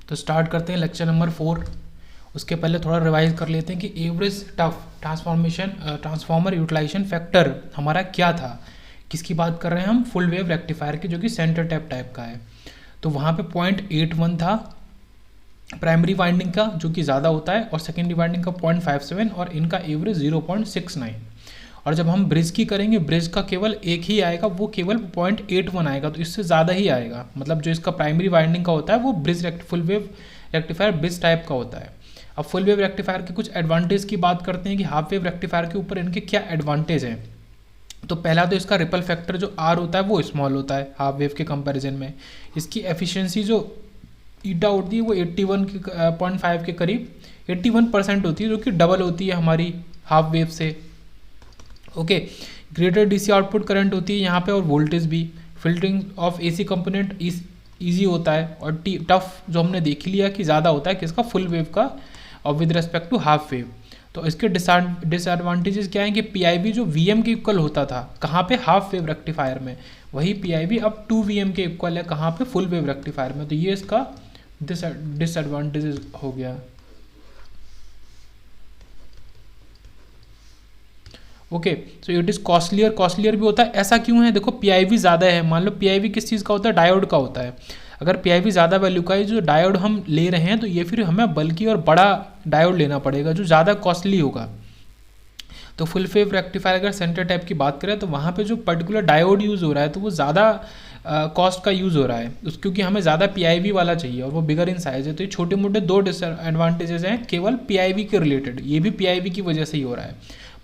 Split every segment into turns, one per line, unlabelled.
तो स्टार्ट करते हैं लेक्चर नंबर 4। उसके पहले थोड़ा रिवाइज कर लेते हैं कि average TUF transformer utilization factor हमारा क्या था। किसकी बात कर रहे हैं हम? फुल वेव रेक्टिफायर की, जो कि सेंटर टैप टाइप का है। तो वहाँ पे 0.81 था प्राइमरी वाइंडिंग का, जो कि ज़्यादा होता है, और सेकेंडरी वाइंडिंग का 0.57, और इनका एवरेज 0.69। और जब हम ब्रिज की करेंगे, ब्रिज का केवल एक ही आएगा, वो केवल 0.81 आएगा, तो इससे ज़्यादा ही आएगा। मतलब जो इसका प्राइमरी वाइंडिंग का होता है वो bridge full wave rectifier bridge type का होता है। अब फुल वेव रेक्टिफायर के कुछ एडवांटेज की बात करते हैं कि हाफ वेव रेक्टिफायर के ऊपर इनके क्या एडवांटेज हैं। तो पहला तो इसका रिपल फैक्टर जो आर होता है वो स्मॉल होता है हाफ वेव के कंपैरिजन में। इसकी एफिशिएंसी जो ईटा होती है वो 81.5 के करीब 81% होती है, जो कि डबल होती है हमारी हाफ वेव से। Okay, greater DC output current होती है यहाँ पे, और वोल्टेज भी। Filtering of AC component easy होता है, और टफ जो हमने देख लिया कि ज़्यादा होता है किसका? फुल वेव का, और with respect to half wave. तो इसके डिसएडवांटेजेस क्या है कि पीआईवी जो वीएम के इक्वल होता था कहाँ पे? हाफ वेव रेक्टिफायर में, वही पीआईवी अब 2 वीएम के इक्वल है कहाँ पे? फुल वेव रेक्टिफायर में। तो ये इसका डिसएडवांटेजेस हो गया। Okay, so it is costlier भी होता है। ऐसा क्यों है? देखो, पीआईवी ज़्यादा है। मान लो पीआईवी किस चीज़ का होता है? डायोड का होता है। अगर पीआईवी ज़्यादा वैल्यू का है, जो डायोड हम ले रहे हैं, तो ये फिर हमें बल्कि और बड़ा डायोड लेना पड़ेगा, जो ज़्यादा कॉस्टली होगा। तो फुल वेव रेक्टिफायर अगर सेंटर टाइप की बात करें, तो वहाँ पे जो पर्टिकुलर डायोड यूज़ हो रहा है, तो वो ज़्यादा कॉस्ट का यूज़ हो रहा है क्योंकि हमें ज़्यादा पीआईवी वाला चाहिए, और वो बिगर इन साइज़ है। तो ये छोटे मोटे 2 डिसएडवांटेजेस हैं केवल पीआईवी के रिलेटेड। ये भी पीआईवी की वजह से ही हो रहा है,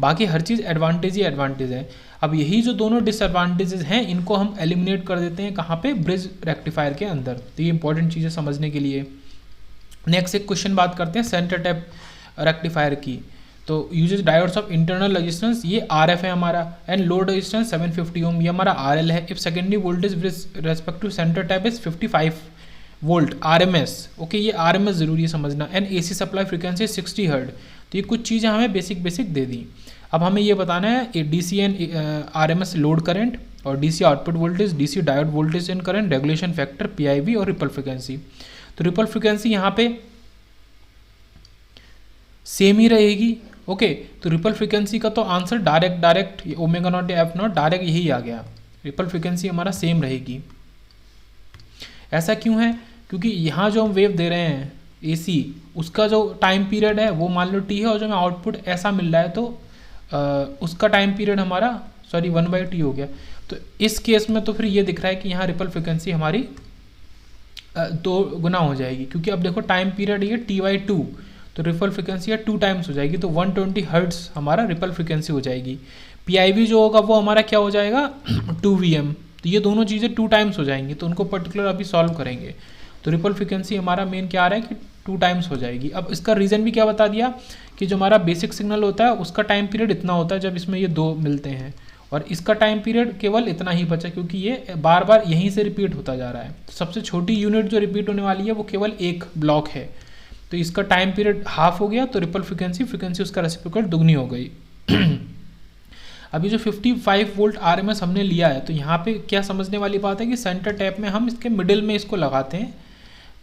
बाकी हर चीज़ एडवांटेज ही एडवांटेज है। अब यही जो दोनों डिसएडवांटेजेस हैं, इनको हम एलिमिनेट कर देते हैं कहाँ पे? ब्रिज रेक्टिफायर के अंदर। तो ये इंपॉर्टेंट चीज़ें समझने के लिए। नेक्स्ट एक क्वेश्चन बात करते हैं सेंटर टैप रेक्टिफायर की। तो uses diodes of internal resistance, ये आरएफ है हमारा, एंड लोड रेजिस्टेंस 750 ओम, ये हमारा आरएल है। If secondary voltage with respect to centre tap is 55 volt RMS. Okay, ये आरएमएस जरूरी है समझना। And AC supply frequency 60 hertz. तो ये कुछ चीज़ें हमें बेसिक दे दी। अब हमें ये बताना है DC and RMS load current, और DC output voltage, DC diode voltage and current, regulation factor, PIV, और रिपल फ्रीक्वेंसी। तो रिपल फ्रीक्वेंसी यहाँ पे सेम ही रहेगी। ओके, तो रिपल फ्रीक्वेंसी का तो आंसर डायरेक्ट ओमेगा नॉट या एफ नॉट डायरेक्ट यही आ गया। रिपल फ्रीक्वेंसी हमारा सेम रहेगी। ऐसा क्यों है? क्योंकि यहाँ जो हम वेव दे रहे हैं एसी, उसका जो टाइम पीरियड है वो मान लो टी है, और जो हमें आउटपुट ऐसा मिल रहा है तो उसका टाइम पीरियड हमारा 1/t हो गया। तो इस केस में तो फिर ये दिख रहा है कि यहाँ रिपल फ्रीक्वेंसी हमारी 2 गुना हो जाएगी, क्योंकि अब देखो टाइम पीरियड ये t/2, तो रिपल फ्रीक्वेंसी या 2 टाइम्स हो जाएगी, तो 120 हर्ट्ज हमारा रिपल फ्रीक्वेंसी हो जाएगी। पीआईवी जो होगा वो हमारा क्या हो जाएगा? 2 वीएम। तो ये दोनों चीज़ें 2 टाइम्स हो जाएंगी, तो उनको पर्टिकुलर अभी सॉल्व करेंगे। तो रिपल फ्रीक्वेंसी हमारा मेन क्या आ रहा है कि 2 टाइम्स हो जाएगी। अब इसका रीज़न भी क्या बता दिया कि जो हमारा बेसिक सिग्नल होता है उसका टाइम पीरियड इतना होता है जब इसमें ये 2 मिलते हैं, और इसका टाइम पीरियड केवल इतना ही बचा, क्योंकि ये बार बार यहीं से रिपीट होता जा रहा है। तो सबसे छोटी यूनिट जो रिपीट होने वाली है वो केवल एक ब्लॉक है, तो इसका टाइम पीरियड हाफ हो गया, तो रिपल फ्रीक्वेंसी उसका रेसिप्रोकल दुगनी हो गई। अभी जो 55 वोल्ट आरएमएस हमने लिया है, तो यहाँ पे क्या समझने वाली बात है कि सेंटर टैप में हम इसके मिडिल में इसको लगाते हैं,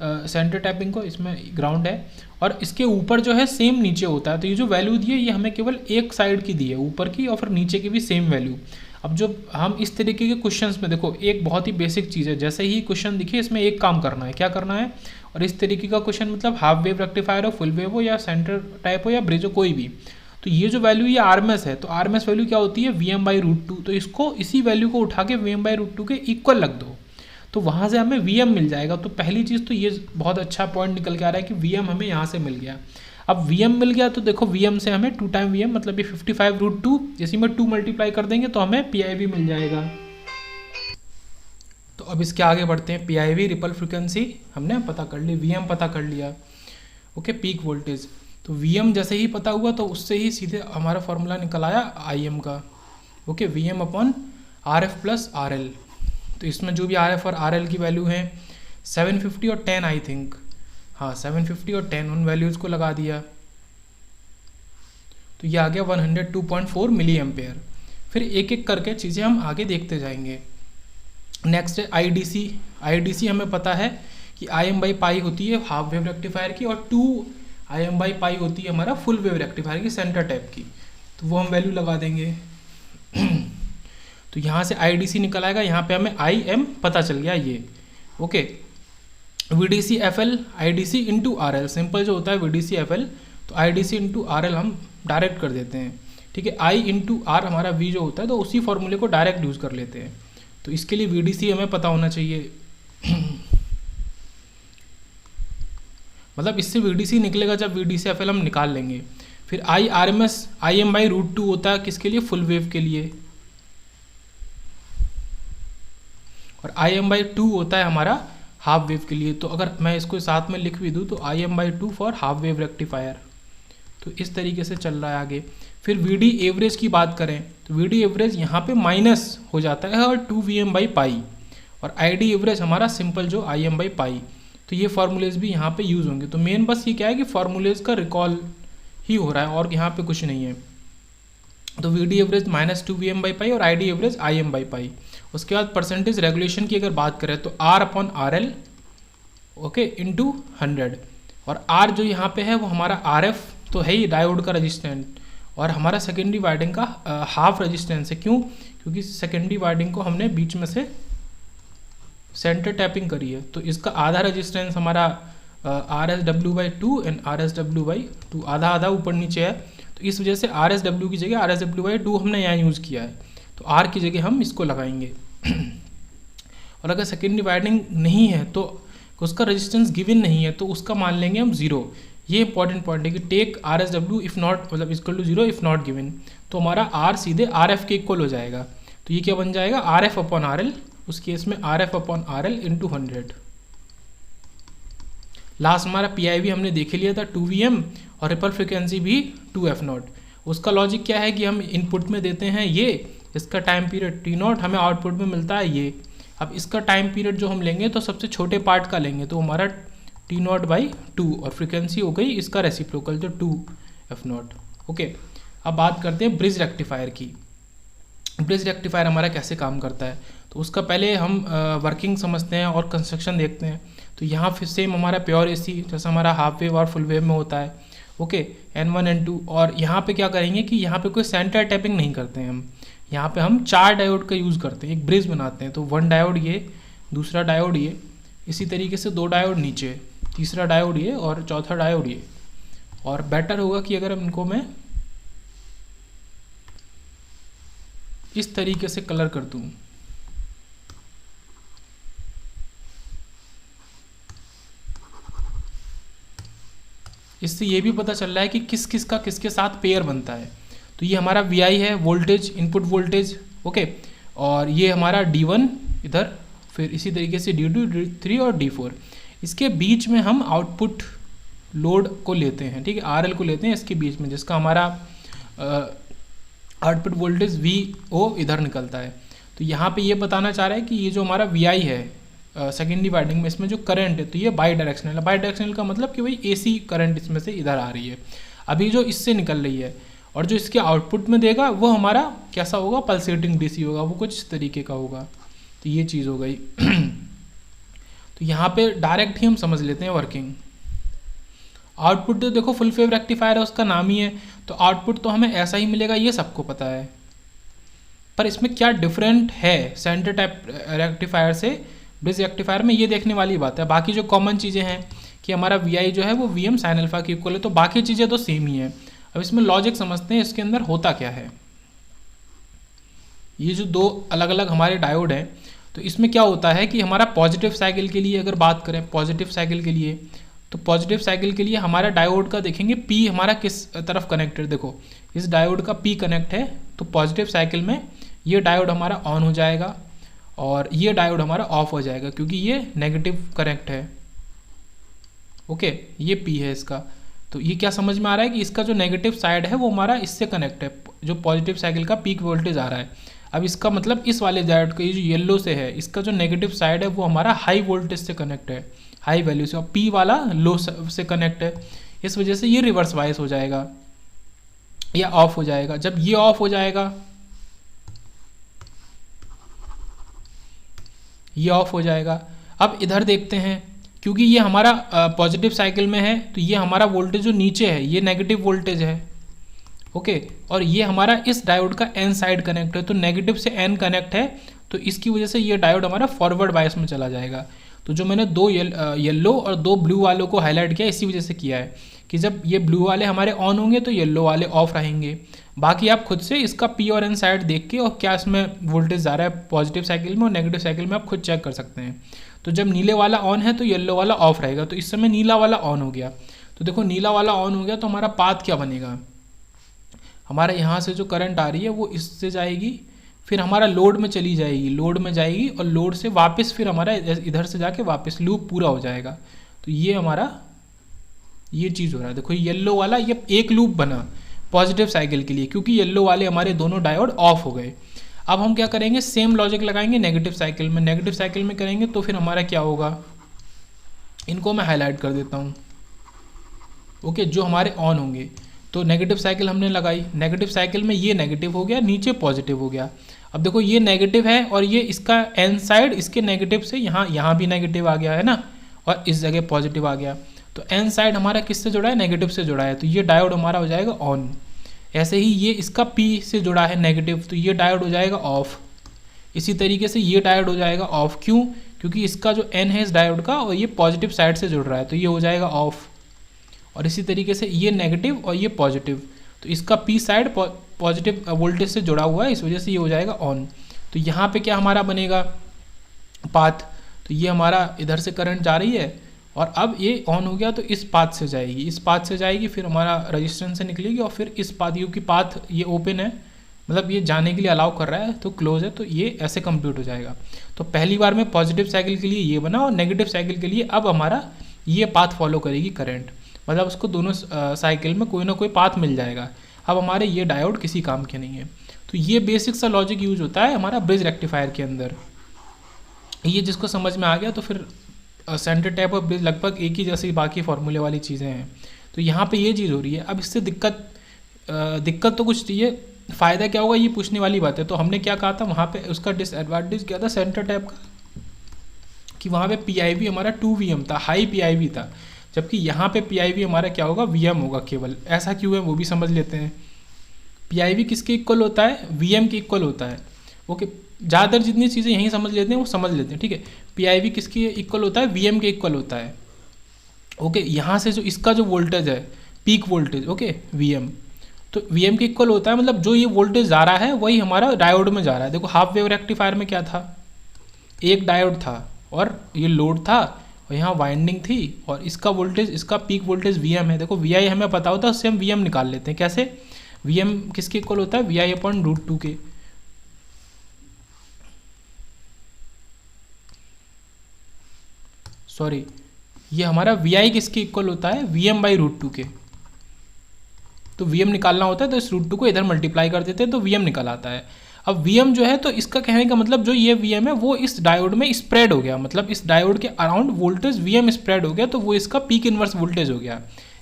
सेंटर टैपिंग को, इसमें ग्राउंड है, और इसके ऊपर जो है सेम नीचे होता है। तो ये जो वैल्यू दी है ये हमें केवल एक साइड की दी है, ऊपर की, और फिर नीचे की भी सेम वैल्यू। अब जो हम इस तरीके के क्वेश्चंस में देखो, एक बहुत ही बेसिक चीज़ है, जैसे ही क्वेश्चन दिखे इसमें एक काम करना है। क्या करना है? और इस तरीके का क्वेश्चन मतलब हाफ वेव रेक्टिफायर हो, फुल वेव हो, या सेंटर टाइप हो, या ब्रिज हो, कोई भी, तो ये जो वैल्यू ये आरएमएस है, तो आरएमएस वैल्यू क्या होती है? Vm/√2। तो इसको इसी वैल्यू को उठा के Vm/√2 के इक्वल लग दो, तो वहाँ से हमें Vm मिल जाएगा। तो पहली चीज़ तो ये बहुत अच्छा पॉइंट निकल के आ रहा है कि Vm हमें यहाँ से मिल गया। अब Vm मिल गया तो देखो Vm से हमें 2 टाइम Vm, मतलब ये 55√2, इसी में 2 मल्टीप्लाई कर देंगे तो हमें PIV मिल जाएगा। तो अब इसके आगे बढ़ते हैं। PIV रिपल फ्रीक्वेंसी हमने पता कर ली, Vm पता कर लिया। ओके, पीक वोल्टेज, तो Vm जैसे ही पता हुआ तो उससे ही सीधे हमारा फॉर्मूला निकल आया Im का। Okay, Vm/RF + RL। तो इसमें जो भी RF और RL की वैल्यू है 750 और 10 आई थिंक, हाँ 750 और 10, उन वैल्यूज़ को लगा दिया, तो ये आ गया 102.4 मिली एम्पेयर। फिर एक एक करके चीज़ें हम आगे देखते जाएंगे। नेक्स्ट है IDC। IDC हमें पता है कि IM/π होती है हाफ वेव रेक्टिफायर की, और 2 IM/π होती है हमारा फुल वेव रेक्टिफायर की सेंटर टैप की। तो वो हम वैल्यू लगा देंगे। तो यहाँ से IDC निकल आएगा, यहाँ पे हमें IM पता चल गया ये। Okay, VDC FL IDC into RL, simple जो होता है VDC FL, तो IDC इंटू RL हम डायरेक्ट कर देते हैं। ठीक है, I इंटू R हमारा V जो होता है, तो उसी फॉर्मूले को डायरेक्ट यूज़ कर लेते हैं। तो इसके लिए VDC हमें पता होना चाहिए। मतलब इससे VDC निकलेगा जब VDC FL हम निकाल लेंगे। फिर IRMS IM/√2 होता है किसके लिए, फुल वेव के लिए, और IM/2 होता है हमारा हाफ वेव के लिए। तो अगर मैं इसको साथ में लिख भी दूँ तो IM/2 for half wave rectifier. तो इस तरीके से चल रहा है आगे। फिर VD एवरेज की बात करें तो VD एवरेज यहाँ पे माइनस हो जाता है और 2Vm/π, और ID एवरेज हमारा सिंपल जो IM/π। तो ये फार्मूलेज भी यहाँ पे यूज़ होंगे। तो मेन बस ये क्या है कि फार्मूलेज का रिकॉल ही हो रहा है और यहाँ पे कुछ नहीं है। तो VD एवरेज माइनस 2Vm/π और ID एवरेज IM/π। उसके बाद परसेंटेज रेगुलेशन की अगर बात करें तो R/RL ओके इंटू 100, और R जो यहाँ पे है वो हमारा RF तो है ही डायोड का रेजिस्टेंस, और हमारा सेकेंडरी वाइंडिंग का हाफ रेजिस्टेंस है। क्यों? क्योंकि सेकेंडरी वाइंडिंग को हमने बीच में से सेंटर टैपिंग करी है, तो इसका आधा रेजिस्टेंस हमारा RSW/2 एंड RSW/2, आधा आधा ऊपर नीचे है। तो इस वजह से RSW की जगह RSW/2 हमने यहाँ यूज़ किया है, तो R की जगह हम इसको लगाएंगे। और अगर सेकेंडरी वाइंडिंग नहीं है तो उसका रेजिस्टेंस गिवन नहीं है, तो उसका मान लेंगे हम 0। ये इंपॉर्टेंट पॉइंट है कि टेक RSW इफ़ नॉट मतलब equal to 0 if not given, तो हमारा R सीधे RF के इक्वल हो जाएगा। तो ये क्या बन जाएगा, RF/RL, उस केस में RF/RL इंटू 100। लास्ट हमारा PIV हमने देख लिया था 2Vm, और रिपल फ्रिक्वेंसी भी 2F0। उसका लॉजिक क्या है कि हम इनपुट में देते हैं ये, इसका टाइम पीरियड T0, हमें आउटपुट में मिलता है ये। अब इसका टाइम पीरियड जो हम लेंगे तो सबसे छोटे पार्ट का लेंगे, तो हमारा T0/2, और फ्रिक्वेंसी हो गई इसका रेसिप्रोकल जो 2F0। ओके, अब बात करते हैं ब्रिज रेक्टिफायर की। ब्रिज रेक्टिफायर हमारा कैसे काम करता है, तो उसका पहले हम वर्किंग समझते हैं और कंस्ट्रक्शन देखते हैं। तो यहाँ फिर सेम हमारा प्योर AC जैसा हमारा हाफ वेव और फुल वेव में होता है। ओके, N1 N2, और यहाँ पे क्या करेंगे कि यहाँ पे कोई सेंटर टैपिंग नहीं करते हैं हम। यहाँ पे हम 4 डायोड का यूज़ करते हैं, एक ब्रिज बनाते हैं। तो 1 डायोड ये, दूसरा डायोड ये, इसी तरीके से 2 डायोड नीचे, तीसरा डायोड ये, और चौथा डायोड ये। और बेटर होगा कि अगर इनको मैं इस तरीके से कलर कर दूँ, इससे ये भी पता चल रहा है कि किस किस का किसके साथ पेयर बनता है। तो ये हमारा VI है, वोल्टेज, इनपुट वोल्टेज। ओके, और ये हमारा D1 इधर, फिर इसी तरीके से D2, D3 और D4। इसके बीच में हम आउटपुट लोड को लेते हैं, ठीक है, RL को लेते हैं इसके बीच में, जिसका हमारा आउटपुट वोल्टेज VO इधर निकलता है। तो यहाँ पे ये बताना चाह रहा है कि ये जो हमारा VI है सेकेंडरी वाइंडिंग में, इसमें जो करंट है तो ये बाई डायरेक्शनल है। बाई डायरेक्शनल का मतलब कि भाई AC करंट इसमें से इधर आ रही है, अभी जो इससे निकल रही है, और जो इसके आउटपुट में देगा वो हमारा कैसा होगा, पल्सेटिंग DC होगा, वो कुछ इस तरीके का होगा। तो ये चीज़ हो गई। तो यहाँ पे डायरेक्ट ही हम समझ लेते हैं वर्किंग। आउटपुट तो देखो फुल वेव रेक्टिफायर है, उसका नाम ही है, तो आउटपुट तो हमें ऐसा ही मिलेगा, ये सबको पता है। पर इसमें क्या डिफरेंट है सेंटर टाइप रेक्टिफायर से ब्रिज रेक्टिफायर में, ये देखने वाली बात है। बाकी जो कॉमन चीज़ें हैं कि हमारा VI जो है वो VM साइन अल्फा के इक्वल है, तो बाकी चीज़ें तो सेम ही है। अब इसमें लॉजिक समझते हैं, इसके अंदर होता क्या है। ये जो 2 अलग अलग हमारे डायोड हैं, तो इसमें क्या होता है कि हमारा पॉजिटिव साइकिल के लिए अगर बात करें, पॉजिटिव साइकिल के लिए, तो पॉजिटिव साइकिल के लिए हमारा डायोड का देखेंगे P हमारा किस तरफ कनेक्टेड, देखो इस डायोड का P कनेक्ट है, तो पॉजिटिव साइकिल में ये डायोड हमारा ऑन हो जाएगा और ये डायोड हमारा ऑफ हो जाएगा, क्योंकि ये नेगेटिव कनेक्ट है। ओके, ये P है इसका। तो ये क्या समझ में आ रहा है कि इसका जो नेगेटिव साइड है वो हमारा इससे कनेक्ट है, जो पॉजिटिव साइकिल का पीक वोल्टेज आ रहा है। अब इसका मतलब इस वाले डायोड का, ये जो येलो से है, इसका जो नेगेटिव साइड है वो हमारा हाई वोल्टेज से कनेक्ट है, हाई वैल्यू से, और P वाला लो से कनेक्ट है। इस वजह से ये रिवर्स वाइस हो जाएगा या ऑफ हो जाएगा। जब ये ऑफ हो जाएगा, ये ऑफ हो जाएगा। अब इधर देखते हैं क्योंकि ये हमारा पॉजिटिव साइकिल में है तो ये हमारा वोल्टेज जो नीचे है ये नेगेटिव वोल्टेज है, ओके। और ये हमारा इस डायोड का एन साइड कनेक्ट है, तो नेगेटिव से एन कनेक्ट है, तो इसकी वजह से ये डायोड हमारा फॉरवर्ड बायस में चला जाएगा। तो जो मैंने दो येलो और दो ब्लू वालों को हाईलाइट किया इसी वजह से किया है कि जब ये ब्लू वाले हमारे ऑन होंगे तो येलो वाले ऑफ रहेंगे। बाकी आप खुद से इसका पी और एन साइड देख के और क्या इसमें वोल्टेज जा रहा है पॉजिटिव साइकिल में और नेगेटिव साइकिल में आप खुद चेक कर सकते हैं। तो जब नीले वाला ऑन है तो येलो वाला ऑफ रहेगा, तो इस समय नीला वाला ऑन हो गया। तो देखो नीला वाला ऑन हो गया तो हमारा पाथ क्या बनेगा, हमारे यहाँ से जो करंट आ रही है वो इससे जाएगी, फिर हमारा लोड में चली जाएगी, लोड में जाएगी और लोड से वापस फिर हमारा इधर से जाके वापस लूप पूरा हो जाएगा। तो ये हमारा ये चीज़ हो रहा है। देखो येलो वाला ये एक लूप बना पॉजिटिव साइकिल के लिए क्योंकि येलो वाले हमारे दोनों डायोड ऑफ हो गए। अब हम क्या करेंगे, सेम लॉजिक लगाएंगे नेगेटिव साइकिल में। नेगेटिव साइकिल में करेंगे तो फिर हमारा क्या होगा, इनको मैं हाईलाइट कर देता हूँ, ओके, जो हमारे ऑन होंगे। तो नेगेटिव साइकिल हमने लगाई, नेगेटिव साइकिल में ये नेगेटिव हो गया, नीचे पॉजिटिव हो गया। अब देखो ये नेगेटिव है और ये इसका एन साइड इसके नेगेटिव से यहाँ भी नेगेटिव आ गया है ना, और इस जगह पॉजिटिव आ गया। तो एन साइड हमारा किससे जुड़ा है, नेगेटिव से जुड़ा है, तो ये डायोड हमारा हो जाएगा ऑन। ऐसे ही ये इसका पी से जुड़ा है नेगेटिव, तो ये डायोड हो जाएगा ऑफ। इसी तरीके से ये डायोड हो जाएगा ऑफ, क्यों, क्योंकि इसका जो एन है इस डायोड का और ये पॉजिटिव साइड से जुड़ रहा है, तो ये हो जाएगा ऑफ। और इसी तरीके से ये नेगेटिव और ये पॉजिटिव, तो इसका पी साइड पॉजिटिव वोल्टेज से जुड़ा हुआ है, इस वजह से ये हो जाएगा ऑन। तो यहाँ पे क्या हमारा बनेगा पाथ, तो ये हमारा इधर से करंट जा रही है और अब ये ऑन हो गया तो इस पाथ से जाएगी, इस पाथ से जाएगी, फिर हमारा रजिस्टेंस से निकलेगी और फिर इस पाथ, क्योंकि पाथ ये ओपन है मतलब ये जाने के लिए अलाउ कर रहा है तो क्लोज है, तो ये ऐसे कंप्लीट हो जाएगा। तो पहली बार में पॉजिटिव साइकिल के लिए ये बना और नेगेटिव साइकिल के लिए अब हमारा ये पाथ फॉलो करेगी करंट, मतलब उसको दोनों साइकिल में कोई ना कोई पाथ मिल जाएगा। अब हमारे ये डायोड किसी काम के नहीं है। तो ये बेसिक सा लॉजिक यूज होता है हमारा ब्रिज रेक्टिफायर के अंदर। ये जिसको समझ में आ गया तो फिर सेंटर टैप और ब्रिज लगभग एक ही जैसी बाकी फॉर्मूले वाली चीज़ें हैं। तो यहाँ पे ये चीज़ हो रही है। अब इससे दिक्कत तो कुछ ये फ़ायदा क्या होगा ये पूछने वाली बात है। तो हमने क्या कहा था वहाँ पे, उसका डिसएडवांटेज क्या था सेंटर टैप का, कि वहाँ पे PIV हमारा 2Vm था, हाई PIV था, जबकि यहाँ पे PIV हमारा क्या होगा, Vm होगा केवल। ऐसा क्यों है वो भी समझ लेते हैं। PIV किसके इक्वल होता है, Vm के इक्वल होता है, ओके। ज़्यादातर जितनी चीज़ें यहीं समझ लेते हैं वो समझ लेते हैं, ठीक है। PIV किसके इक्वल होता है, Vm के इक्वल होता है, ओके। यहाँ से जो इसका जो वोल्टेज है पीक वोल्टेज, ओके, Vm, तो Vm के इक्वल होता है, मतलब जो ये वोल्टेज जा रहा है वही हमारा डायोड में जा रहा है। देखो हाफ वेव रेक्टिफायर में क्या था, एक डायोड था और ये लोड था और यहाँ वाइंडिंग थी और इसका वोल्टेज, इसका पीक वोल्टेज Vm है। देखो Vi हमें पता होता है, उससे हम Vm निकाल लेते हैं। कैसे, Vm किसके इक्वल होता है, Vi/√2 के। सॉरी, ये हमारा Vi किसके इक्वल होता है, Vm/√2 के। तो Vm निकालना होता है तो इस √2 को इधर मल्टीप्लाई कर देते हैं तो Vm निकल आता है। अब Vm जो है, तो इसका कहने का मतलब जो ये Vm है वो इस डायोड में स्प्रेड हो गया, मतलब इस डायोड के अराउंड वोल्टेज Vm स्प्रेड हो गया, तो वो इसका पीक इनवर्स वोल्टेज हो गया।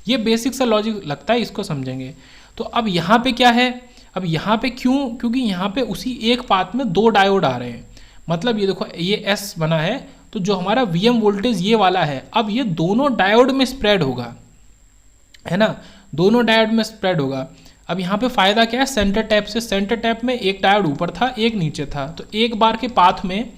ये बेसिक सा लॉजिक लगता है, इसको समझेंगे। तो अब यहाँ पे क्या है, अब यहाँ पे क्यों, क्योंकि यहाँ पे उसी एक पाथ में दो डायोड आ रहे हैं, मतलब ये देखो ये S बना है, तो जो हमारा Vm वोल्टेज ये वाला है अब ये दोनों डायोड में स्प्रेड होगा, है ना, दोनों डायोड में स्प्रेड होगा। अब यहाँ पे फ़ायदा क्या है, सेंटर टैप से, सेंटर टैप में एक डायोड ऊपर था एक नीचे था, तो एक बार के पाथ में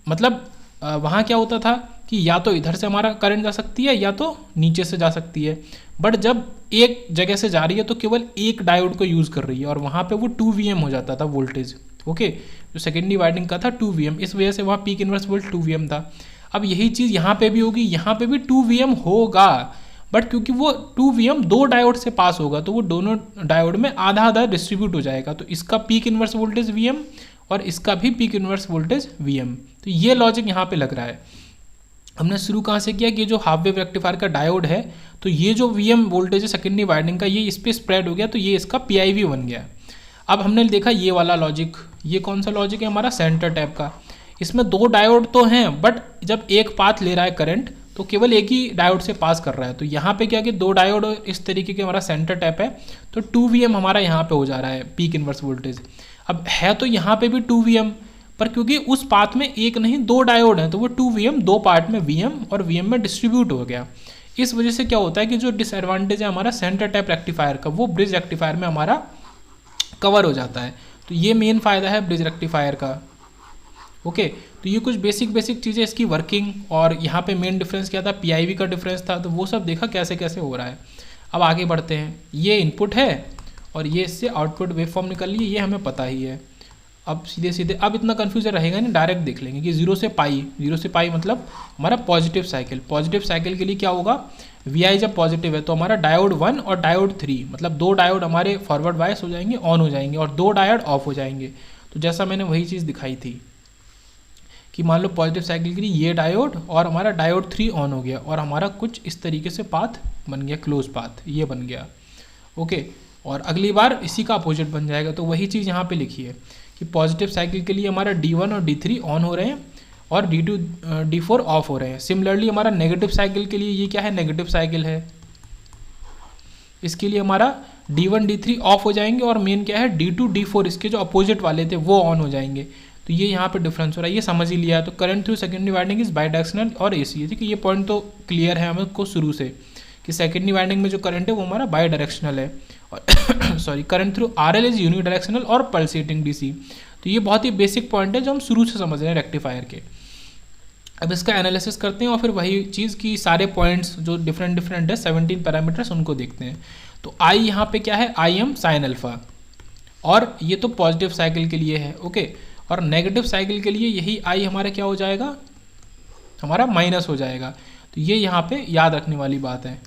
मतलब वहाँ क्या होता था कि या तो इधर से हमारा करंट जा सकती है या तो नीचे से जा सकती है, बट जब एक जगह से जा रही है तो केवल एक डायोड को यूज़ कर रही है और वहाँ पे वो 2Vm हो जाता था वोल्टेज, ओके। जो सेकेंडरी वाइंडिंग का था 2Vm, इस वजह से वहाँ पीक इनवर्स वोल्ट 2Vm था। अब यही चीज़ यहाँ पे भी होगी, यहाँ पे भी 2Vm होगा, बट क्योंकि वो 2Vm दो डायोड से पास होगा तो वो दोनों डायोड में आधा आधा डिस्ट्रीब्यूट हो जाएगा, तो इसका पीक इनवर्स वोल्टेज Vm और इसका भी पीक इनवर्स वोल्टेज Vm। तो ये लॉजिक यहाँ पे लग रहा है। हमने शुरू कहाँ से किया कि जो हाफ वेव रेक्टिफायर का डायोड है, तो ये जो Vm वोल्टेज है सेकेंडरी वाइंडिंग का, ये इस पर स्प्रेड हो गया, तो ये इसका PIV बन गया। अब हमने देखा ये वाला लॉजिक, ये कौन सा लॉजिक है हमारा, सेंटर टैप का। इसमें दो डायोड तो हैं, बट जब एक पाथ ले रहा है करंट तो केवल एक ही डायोड से पास कर रहा है। तो यहाँ पे क्या कि दो डायोड इस तरीके के हमारा सेंटर टैप है, तो 2Vm हमारा यहाँ पे हो जा रहा है पीक इनवर्स वोल्टेज। अब है तो यहाँ पे भी 2Vm, पर क्योंकि उस पाथ में एक नहीं दो डायोड हैं तो वो 2Vm दो पार्ट में Vm और Vm में डिस्ट्रीब्यूट हो गया। इस वजह से क्या होता है कि जो डिसएडवांटेज है हमारा सेंटर टैप रेक्टिफायर का वो ब्रिज रेक्टिफायर में हमारा कवर हो जाता है। तो ये मेन फ़ायदा है ब्रिज रेक्टिफायर का। ओके, तो ये कुछ बेसिक चीज़ें इसकी वर्किंग, और यहाँ पे मेन डिफरेंस क्या था, पीआईवी का डिफरेंस था, तो वो सब देखा कैसे कैसे हो रहा है। अब आगे बढ़ते हैं। ये इनपुट है और ये इससे आउटपुट वेव फॉर्म निकल रही है, ये हमें पता ही है। अब सीधे सीधे अब इतना कन्फ्यूजन रहेगा नहीं, डायरेक्ट देख लेंगे कि जीरो से पाई मतलब हमारा पॉजिटिव साइकिल। पॉजिटिव साइकिल के लिए क्या होगा, वी जब पॉजिटिव है तो हमारा डायोड 1 और डायोड 3 मतलब दो डायोड हमारे फॉरवर्ड बायस हो जाएंगे, ऑन हो जाएंगे, और दो डायोड ऑफ हो जाएंगे। तो जैसा मैंने वही चीज़ दिखाई थी कि मान लो पॉजिटिव साइकिल के लिए ये डायोड और हमारा डायोड 3 ऑन हो गया और हमारा कुछ इस तरीके से पाथ बन गया, क्लोज पाथ ये बन गया। ओके, और अगली बार इसी का अपोजिट बन जाएगा। तो वही चीज़ यहाँ पे लिखी है कि पॉजिटिव साइकिल के लिए हमारा D1 और D3 ऑन हो रहे हैं और D2 D4 ऑफ हो रहे हैं। सिमिलरली हमारा नेगेटिव साइकिल के लिए ये क्या है, नेगेटिव साइकिल है, इसके लिए हमारा D1 D3 ऑफ हो जाएंगे और मेन क्या है D2 D4 इसके जो अपोजिट वाले थे वो ऑन हो जाएंगे। तो ये यहाँ पे डिफरेंस हो रहा है, ये समझ ही लिया। तो current through secondary winding is bidirectional और AC है, ठीक है। ये पॉइंट तो क्लियर है हमें को शुरू से कि सेकेंडरी वाइंडिंग में जो करंट है वो हमारा बाई डायरेक्शनल है, और sorry current through RL is unidirectional और पल्सेटिंग DC। तो ये बहुत ही बेसिक पॉइंट है जो हम शुरू से समझ रहे हैं रेक्टिफायर के। अब इसका एनालिसिस करते हैं और फिर वही चीज़ की सारे पॉइंट्स जो डिफरेंट है 17 पैरामीटर्स उनको देखते हैं। तो I यहाँ पे क्या है, IM साइन अल्फा, और ये तो पॉजिटिव साइकिल के लिए है। ओके, और नेगेटिव साइकिल के लिए यही I हमारा क्या हो जाएगा, हमारा माइनस हो जाएगा। तो ये यहाँ पे याद रखने वाली बात है।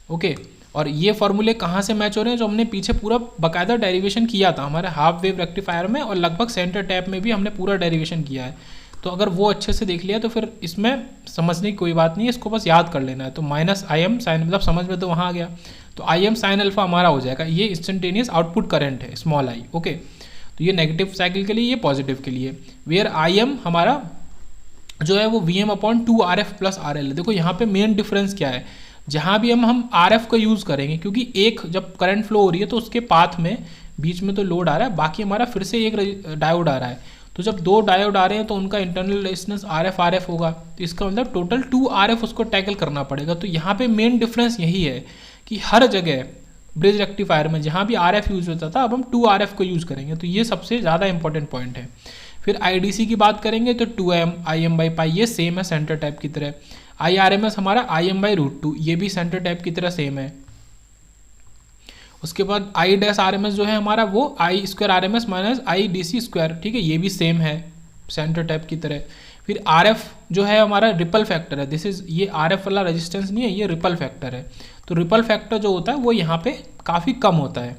ओके, और ये फॉर्मूले कहाँ से मैच हो रहे हैं, जो हमने पीछे पूरा बकायदा डेरिवेशन किया था हमारे हाफ वेव रेक्टिफायर में, और लगभग सेंटर टैप में भी हमने पूरा डेरिवेशन किया है। तो अगर वो अच्छे से देख लिया तो फिर इसमें समझने की कोई बात नहीं है, इसको बस याद कर लेना है। तो माइनस IM साइन मतलब समझ में तो वहाँ आ गया। तो IM साइन अल्फा हमारा हो जाएगा, ये इंस्टेंटेनियस आउटपुट करंट है स्मॉल I। ओके, तो ये नेगेटिव साइकिल के लिए, ये पॉजिटिव के लिए। वेयर IM हमारा जो है वो Vm/2RF + RL है। देखो यहाँ पे मेन डिफरेंस क्या है, जहाँ भी हम RF का यूज़ करेंगे, क्योंकि एक जब करंट फ्लो हो रही है तो उसके पाथ में बीच में तो लोड आ रहा है, बाकी हमारा फिर से एक डायोड आ रहा है। तो जब दो डायोड आ रहे हैं तो उनका इंटरनल रेजिस्टेंस RF होगा, तो इसका मतलब टोटल 2RF उसको टैकल करना पड़ेगा। तो यहाँ पे मेन डिफरेंस यही है कि हर जगह ब्रिज रेक्टिफायर में जहाँ भी RF यूज़ होता था अब हम 2RF को यूज़ करेंगे। तो ये सबसे ज़्यादा इंपॉर्टेंट पॉइंट है। फिर IDC की बात करेंगे तो 2M IM/π ये सेम है सेंटर टाइप की तरह। IRMS हमारा IM/√2 ये भी सेंटर टाइप की तरह सेम है। उसके बाद I-RMS जो है हमारा वो I² RMS माइनस IDC², ठीक है, ये भी सेम है सेंटर टाइप की तरह। फिर RF जो है हमारा रिपल फैक्टर है, दिस इज ये RF वाला रेजिस्टेंस नहीं है, ये रिपल फैक्टर है। तो रिपल फैक्टर जो होता है वो यहाँ पे काफ़ी कम होता है।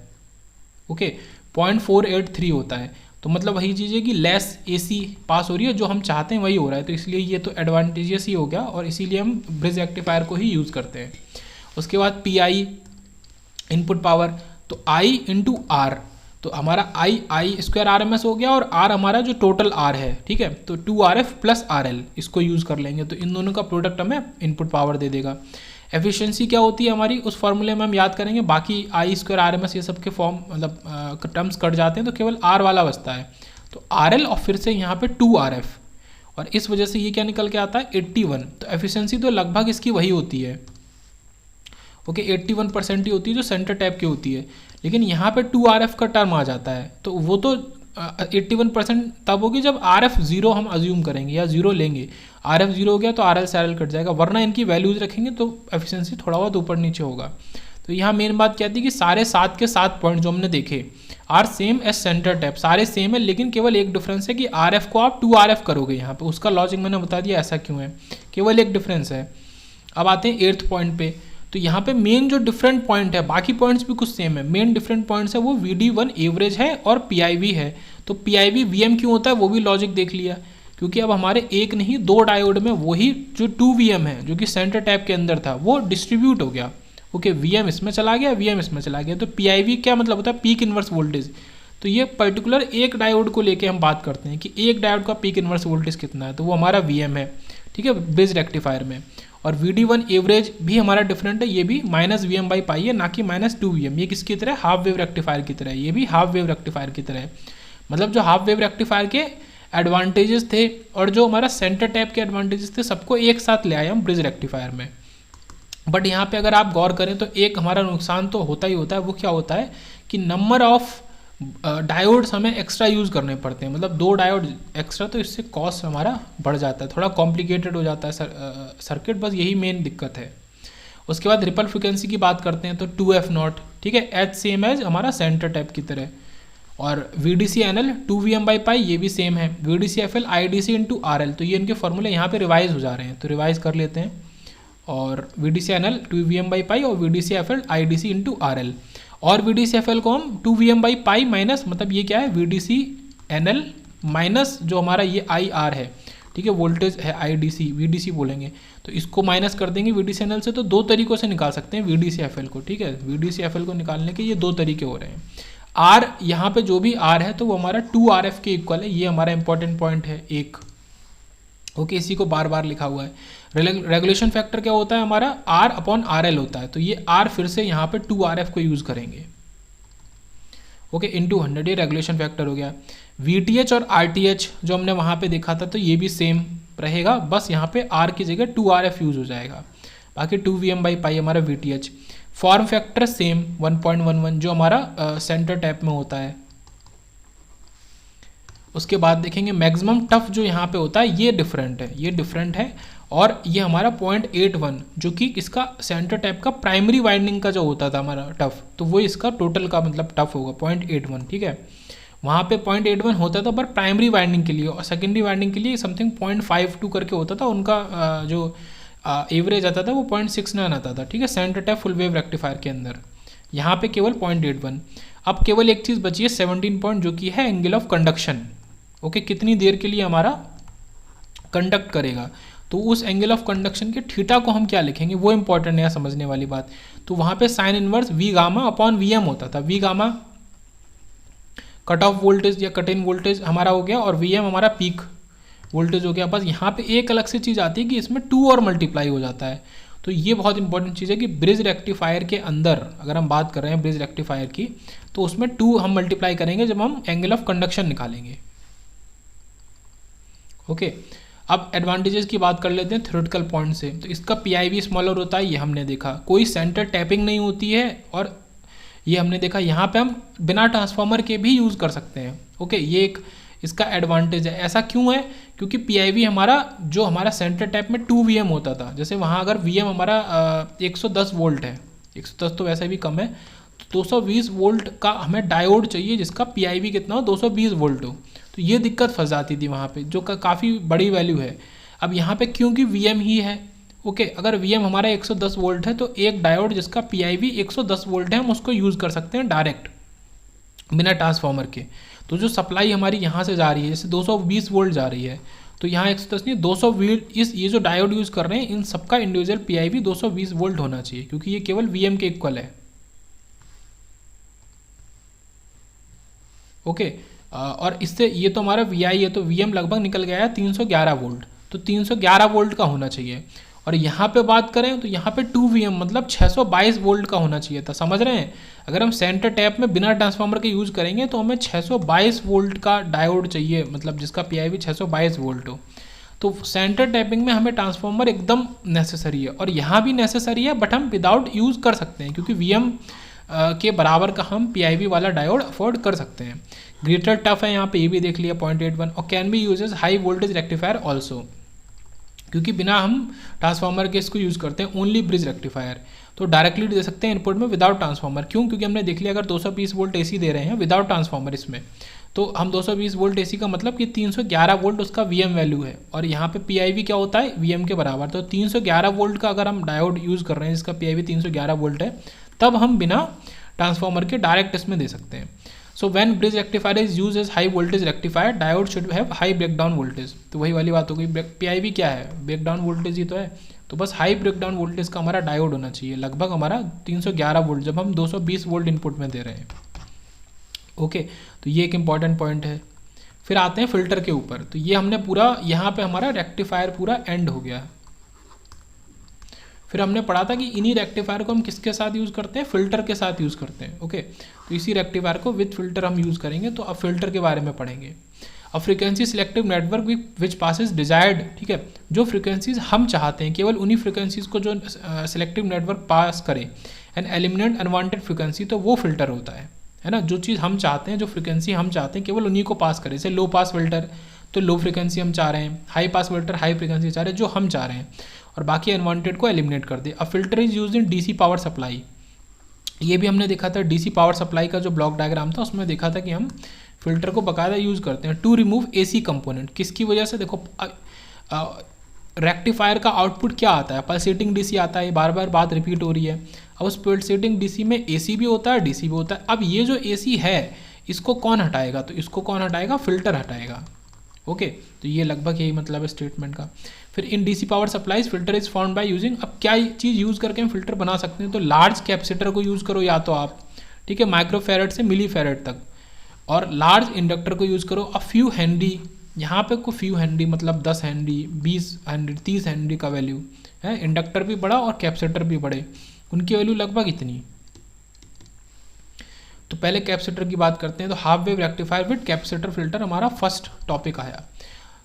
ओके, 0.483 होता है। तो मतलब वही चीज़ है कि लेस AC पास हो रही है, जो हम चाहते हैं वही हो रहा है। तो इसलिए ये तो एडवांटेजियस ही हो गया, और इसीलिए हम ब्रिज रेक्टिफायर को ही यूज़ करते हैं। उसके बाद PI इनपुट पावर, तो I × R, तो हमारा I² RMS हो गया, और R हमारा जो टोटल R है, ठीक है, तो 2RF + RL इसको यूज़ कर लेंगे। तो इन दोनों का प्रोडक्ट हमें इनपुट पावर दे देगा। एफिशिएंसी क्या होती है हमारी, उस फॉर्मूले में हम याद करेंगे, बाकी I² RMS ये सब के फॉर्म मतलब टर्म्स कट जाते हैं, तो केवल R वाला बचता है। तो RL और फिर से यहाँ पे 2RF, और इस वजह से ये क्या निकल के आता है 81। तो एफिशिएंसी तो लगभग इसकी वही होती है। ओके, 81% ही होती है जो सेंटर टैप की होती है, लेकिन यहाँ पे 2RF का टर्म आ जाता है। तो वो तो 81% तब होगी जब RF 0 हम अज्यूम करेंगे या 0 लेंगे। RF 0 हो गया तो RL से RL कट जाएगा, वरना इनकी वैल्यूज रखेंगे तो एफिशिएंसी थोड़ा बहुत ऊपर नीचे होगा। तो यहाँ मेन बात क्या थी कि सारे 7 के 7 पॉइंट जो हमने देखे are same as centre tap, सारे सेम है, लेकिन केवल एक डिफरेंस है कि RF को आप 2RF करोगे यहाँ पे। उसका लॉजिक मैंने बता दिया ऐसा क्यों है, केवल एक डिफरेंस है। अब आते हैं 8th पॉइंट पे। तो यहाँ पे मेन जो डिफरेंट पॉइंट है, बाकी पॉइंट्स भी कुछ सेम है, मेन डिफरेंट पॉइंट्स है वो VD1 एवरेज है और PIV है। तो PIV VM क्यों होता है वो भी लॉजिक देख लिया, क्योंकि अब हमारे एक नहीं दो डायोड में वही जो 2VM है जो कि सेंटर टैप के अंदर था वो डिस्ट्रीब्यूट हो गया। ओके, VM इसमें चला गया, VM इसमें चला गया। तो PIV क्या मतलब होता है, पीक इनवर्स वोल्टेज। तो ये पर्टिकुलर एक डायोड को लेके हम बात करते हैं कि एक डायोड का पीक इनवर्स वोल्टेज कितना है, तो वो हमारा VM है, ठीक है, ब्रिज रेक्टिफायर में। और VD1 एवरेज भी हमारा डिफरेंट है, ये भी -Vm/π है, ना कि -2Vm। ये किसकी तरह, हाफ वेव रेक्टिफायर की तरह है, ये भी हाफ वेव रेक्टिफायर की तरह है। मतलब जो हाफ वेव रेक्टिफायर के एडवांटेजेस थे और जो हमारा सेंटर टैप के एडवांटेजेस थे सबको एक साथ ले आए हम ब्रिज रेक्टिफायर में। बट यहाँ पे अगर आप गौर करें तो एक हमारा नुकसान तो होता ही होता है, वो क्या होता है कि नंबर ऑफ डायोड्स हमें एक्स्ट्रा यूज़ करने पड़ते हैं, मतलब 2 डायोड एक्स्ट्रा, तो इससे कॉस्ट हमारा बढ़ जाता है, थोड़ा कॉम्प्लिकेटेड हो जाता है सर्किट, बस यही मेन दिक्कत है। उसके बाद रिपल फ्रिक्वेंसी की बात करते हैं तो 2f0, ठीक है, एच सेम एज हमारा सेंटर टैप की तरह। और VDC/NL 2Vm/π ये भी सेम है, VDC/FL IDC/RL, तो ये इनके फॉर्मूले यहाँ पे रिवाइज हो जा रहे हैं, तो रिवाइज कर लेते हैं। और VDC/NL 2Vm/π और VDC/FL IDC/RL, और VDC/FL को हम 2Vm/π माइनस, मतलब ये क्या है VDC/NL माइनस जो हमारा ये IR है, ठीक है, वोल्टेज है IDC, VDC बोलेंगे, तो इसको माइनस कर देंगे VDC/NL से। तो 2 तरीक़ों से निकाल सकते हैं VDC/FL को, ठीक है, VDC/FL को निकालने के ये 2 तरीके हो रहे हैं। R यहाँ पे जो भी R है तो वो हमारा 2RF के इक्वल है, ये हमारा इंपॉर्टेंट पॉइंट है एक, ओके, इसी को बार बार लिखा हुआ है। रेगुलेशन फैक्टर क्या होता है हमारा R/RL होता है, तो ये R फिर से यहाँ पे 2RF को यूज़ करेंगे, ओके, इंटू 100, ये रेगुलेशन फैक्टर हो गया। VTH और RTH जो हमने वहाँ पे देखा था तो ये भी सेम रहेगा, बस यहाँ पे R की जगह 2RF यूज़ हो जाएगा, बाकी 2Vm/π हमारा VTH। फॉर्म फैक्टर सेम 1.11 जो हमारा सेंटर टैप में होता है। उसके बाद देखेंगे मैक्सिमम टफ जो यहाँ पे होता है ये डिफरेंट है, ये डिफरेंट है, और ये हमारा 0.81 जो कि इसका सेंटर टैप का प्राइमरी वाइंडिंग का जो होता था हमारा टफ, तो वो इसका टोटल का मतलब टफ होगा 0.81, ठीक है। वहाँ पे 0.81 होता था पर प्राइमरी वाइंडिंग के लिए, और सेकेंडरी वाइंडिंग के लिए समथिंग 0.52 करके होता था, उनका जो एवरेज आता था वो 0.69 आता था, ठीक है, centre tap full wave rectifier के अंदर। यहाँ पे केवल 0.81। अब केवल एक चीज़ बची है 17 पॉइंट, जो कि है एंगल ऑफ कंडक्शन, ओके, कितनी देर के लिए हमारा कंडक्ट करेगा, तो उस एंगल ऑफ कंडक्शन के थीटा को हम क्या लिखेंगे वो इंपॉर्टेंट है समझने वाली बात। तो वहाँ पे sine inverse V gamma upon Vm होता था, V gamma cut off voltage या कट इन वोल्टेज हमारा हो गया, और Vm हमारा पीक वोल्टेज हो गया। बस यहाँ पे एक अलग से चीज़ आती है कि इसमें 2 और मल्टीप्लाई हो जाता है, तो ये बहुत इंपॉर्टेंट चीज़ है कि ब्रिज रेक्टिफायर के अंदर अगर हम बात कर रहे हैं ब्रिज रेक्टिफायर की, तो उसमें 2 हम मल्टीप्लाई करेंगे जब हम एंगल ऑफ कंडक्शन निकालेंगे, ओके। अब एडवांटेजेस की बात कर लेते हैं थ्योरेटिकल पॉइंट से। तो इसका PIV स्मॉलर होता है, ये हमने देखा, कोई सेंटर टैपिंग नहीं होती है, और ये हमने देखा यहाँ पे हम बिना ट्रांसफार्मर के भी यूज़ कर सकते हैं, ओके, ये एक इसका एडवांटेज है। ऐसा क्यों है, क्योंकि PIV हमारा जो हमारा सेंटर टैप में 2 Vm होता था, जैसे वहाँ अगर Vm हमारा 110 वोल्ट है, 110 तो वैसे भी कम है, तो 220 वोल्ट का हमें डायोड चाहिए जिसका PIV कितना हो 220 वोल्ट हो, तो ये दिक्कत फंस जाती थी वहाँ पे, जो काफ़ी बड़ी वैल्यू है। अब यहाँ पे क्योंकि Vm ही है, ओके, अगर Vm हमारा 110 वोल्ट है तो एक डायोड जिसका PIV 110 वोल्ट है हम उसको यूज़ कर सकते हैं डायरेक्ट बिना ट्रांसफार्मर के। तो जो सप्लाई हमारी यहाँ से जा रही है, जैसे 220 वोल्ट जा रही है, तो यहाँ 110 नहीं 200 वोल्ट, ये जो डायोड यूज़ कर रहे हैं इन सबका इंडिविजुअल PIV 220 वोल्ट होना चाहिए, क्योंकि ये केवल Vm के इक्वल है, ओके। और इससे ये तो हमारा Vi है, तो Vm लगभग निकल गया है 311 वोल्ट, तो 311 वोल्ट का होना चाहिए। और यहाँ पे बात करें तो यहाँ पे 2 Vm मतलब 622 वोल्ट का होना चाहिए था, समझ रहे हैं। अगर हम सेंटर टैप में बिना ट्रांसफार्मर के यूज़ करेंगे तो हमें 622 वोल्ट का डायोड चाहिए, मतलब जिसका PIV 622 वोल्ट हो। तो सेंटर टैपिंग में हमें ट्रांसफार्मर एकदम नेसेसरी है, और यहाँ भी नेसेसरी है, बट हम विदाउट यूज़ कर सकते हैं, क्योंकि Vm के बराबर का हम PIV वाला डायोड अफोर्ड कर सकते हैं। ग्रेटर टफ है यहाँ पे, ये भी देख लिया 0.81, और कैन बी यूजेज हाई वोल्टेज रेक्टिफायर ऑल्सो, क्योंकि बिना हम ट्रांसफार्मर के इसको यूज़ करते हैं ओनली ब्रिज रेक्टिफायर, तो डायरेक्टली दे सकते हैं इनपुट में विदाउट ट्रांसफार्मर। क्यों, क्योंकि हमने देख लिया अगर 220 वोल्ट AC दे रहे हैं विदाउट ट्रांसफार्मर इसमें, तो हम 220 वोल्ट AC का मतलब कि 311 वोल्ट उसका Vm वैल्यू है, और यहाँ पे PIV क्या होता है Vm के बराबर, तो 311 वोल्ट का अगर हम डायोड यूज़ कर रहे हैं जिसका PIV 311 वोल्ट है, तब हम बिना ट्रांसफार्मर के डायरेक्ट इसमें दे सकते हैं। So when bridge rectifier is use as high voltage rectifier, diode should have high breakdown voltage, तो वही वाली बात हो गई, PIV क्या है ब्रेकडाउन वोल्टेज ही तो है, तो बस हाई ब्रेकडाउन वोल्टेज का हमारा डायोड होना चाहिए, लगभग हमारा 311 वोल्ट जब हम 220 वोल्ट इनपुट में दे रहे हैं, ओके। तो ये एक इंपॉर्टेंट पॉइंट है। फिर आते हैं फिल्टर के ऊपर, तो ये हमने पूरा यहाँ पे हमारा रेक्टिफायर पूरा एंड हो गया। फिर हमने पढ़ा था कि इन्हीं रेक्टिफायर को हम किसके साथ यूज़ करते हैं, फिल्टर के साथ यूज़ करते हैं। ओके, तो इसी रेक्टिफायर को विथ फिल्टर हम यूज़ करेंगे। तो अब फिल्टर के बारे में पढ़ेंगे। अब frequency selective network which passes desired, ठीक है, जो फ्रीक्वेंसीज हम चाहते हैं केवल उन्हीं फ्रीक्वेंसीज को जो सिलेक्टिव नेटवर्क पास करे एंड एलिमिनेट अनवांटेड फ्रीक्वेंसी, तो वो फिल्टर होता है ना। जो चीज़ हम चाहते हैं, जो फ्रीक्वेंसी हम चाहते हैं केवल उन्हीं को पास करे। जैसे लो पास फिल्टर तो लो फ्रीक्वेंसी हम चाह रहे हैं, high pass filter high frequency चाह रहे हैं जो हम चाह रहे हैं, और बाकी अनवांटेड को एलिमिनेट कर दे। अब filter is use in DC power supply, ये भी हमने देखा था डीसी पावर सप्लाई का जो ब्लॉक डायग्राम था उसमें देखा था कि हम फिल्टर को बाकायदा यूज़ करते हैं टू रिमूव एसी कंपोनेंट। किसकी वजह से, देखो रेक्टिफायर का आउटपुट क्या आता है, पल्सेटिंग डीसी आता है, बार बार बात रिपीट हो रही है। अब उस पल्सेटिंग डीसी में एसी भी होता है डीसी भी होता है। अब ये जो एसी है इसको कौन हटाएगा, तो इसको कौन हटाएगा, फिल्टर हटाएगा। ओके, तो ये लगभग यही मतलब है स्टेटमेंट का। फिर in DC power supplies filter is found by using, अब क्या चीज़ यूज़ करके हम फिल्टर बना सकते हैं, तो लार्ज कैपेसिटर को यूज़ करो या तो आप, ठीक है, माइक्रोफेरेड से मिलीफेरेड तक, और लार्ज इंडक्टर को यूज़ करो। अब फ्यू हेनरी, यहाँ पे को फ्यू हेनरी मतलब 10 हेनरी 20 हेनरी 30 हेनरी का वैल्यू है। इंडक्टर भी बड़ा और कैपेसिटर भी बड़े, उनकी वैल्यू लगभग इतनी। तो पहले कैपेसिटर की बात करते हैं। तो half wave rectifier with capacitor filter हमारा फर्स्ट टॉपिक आया।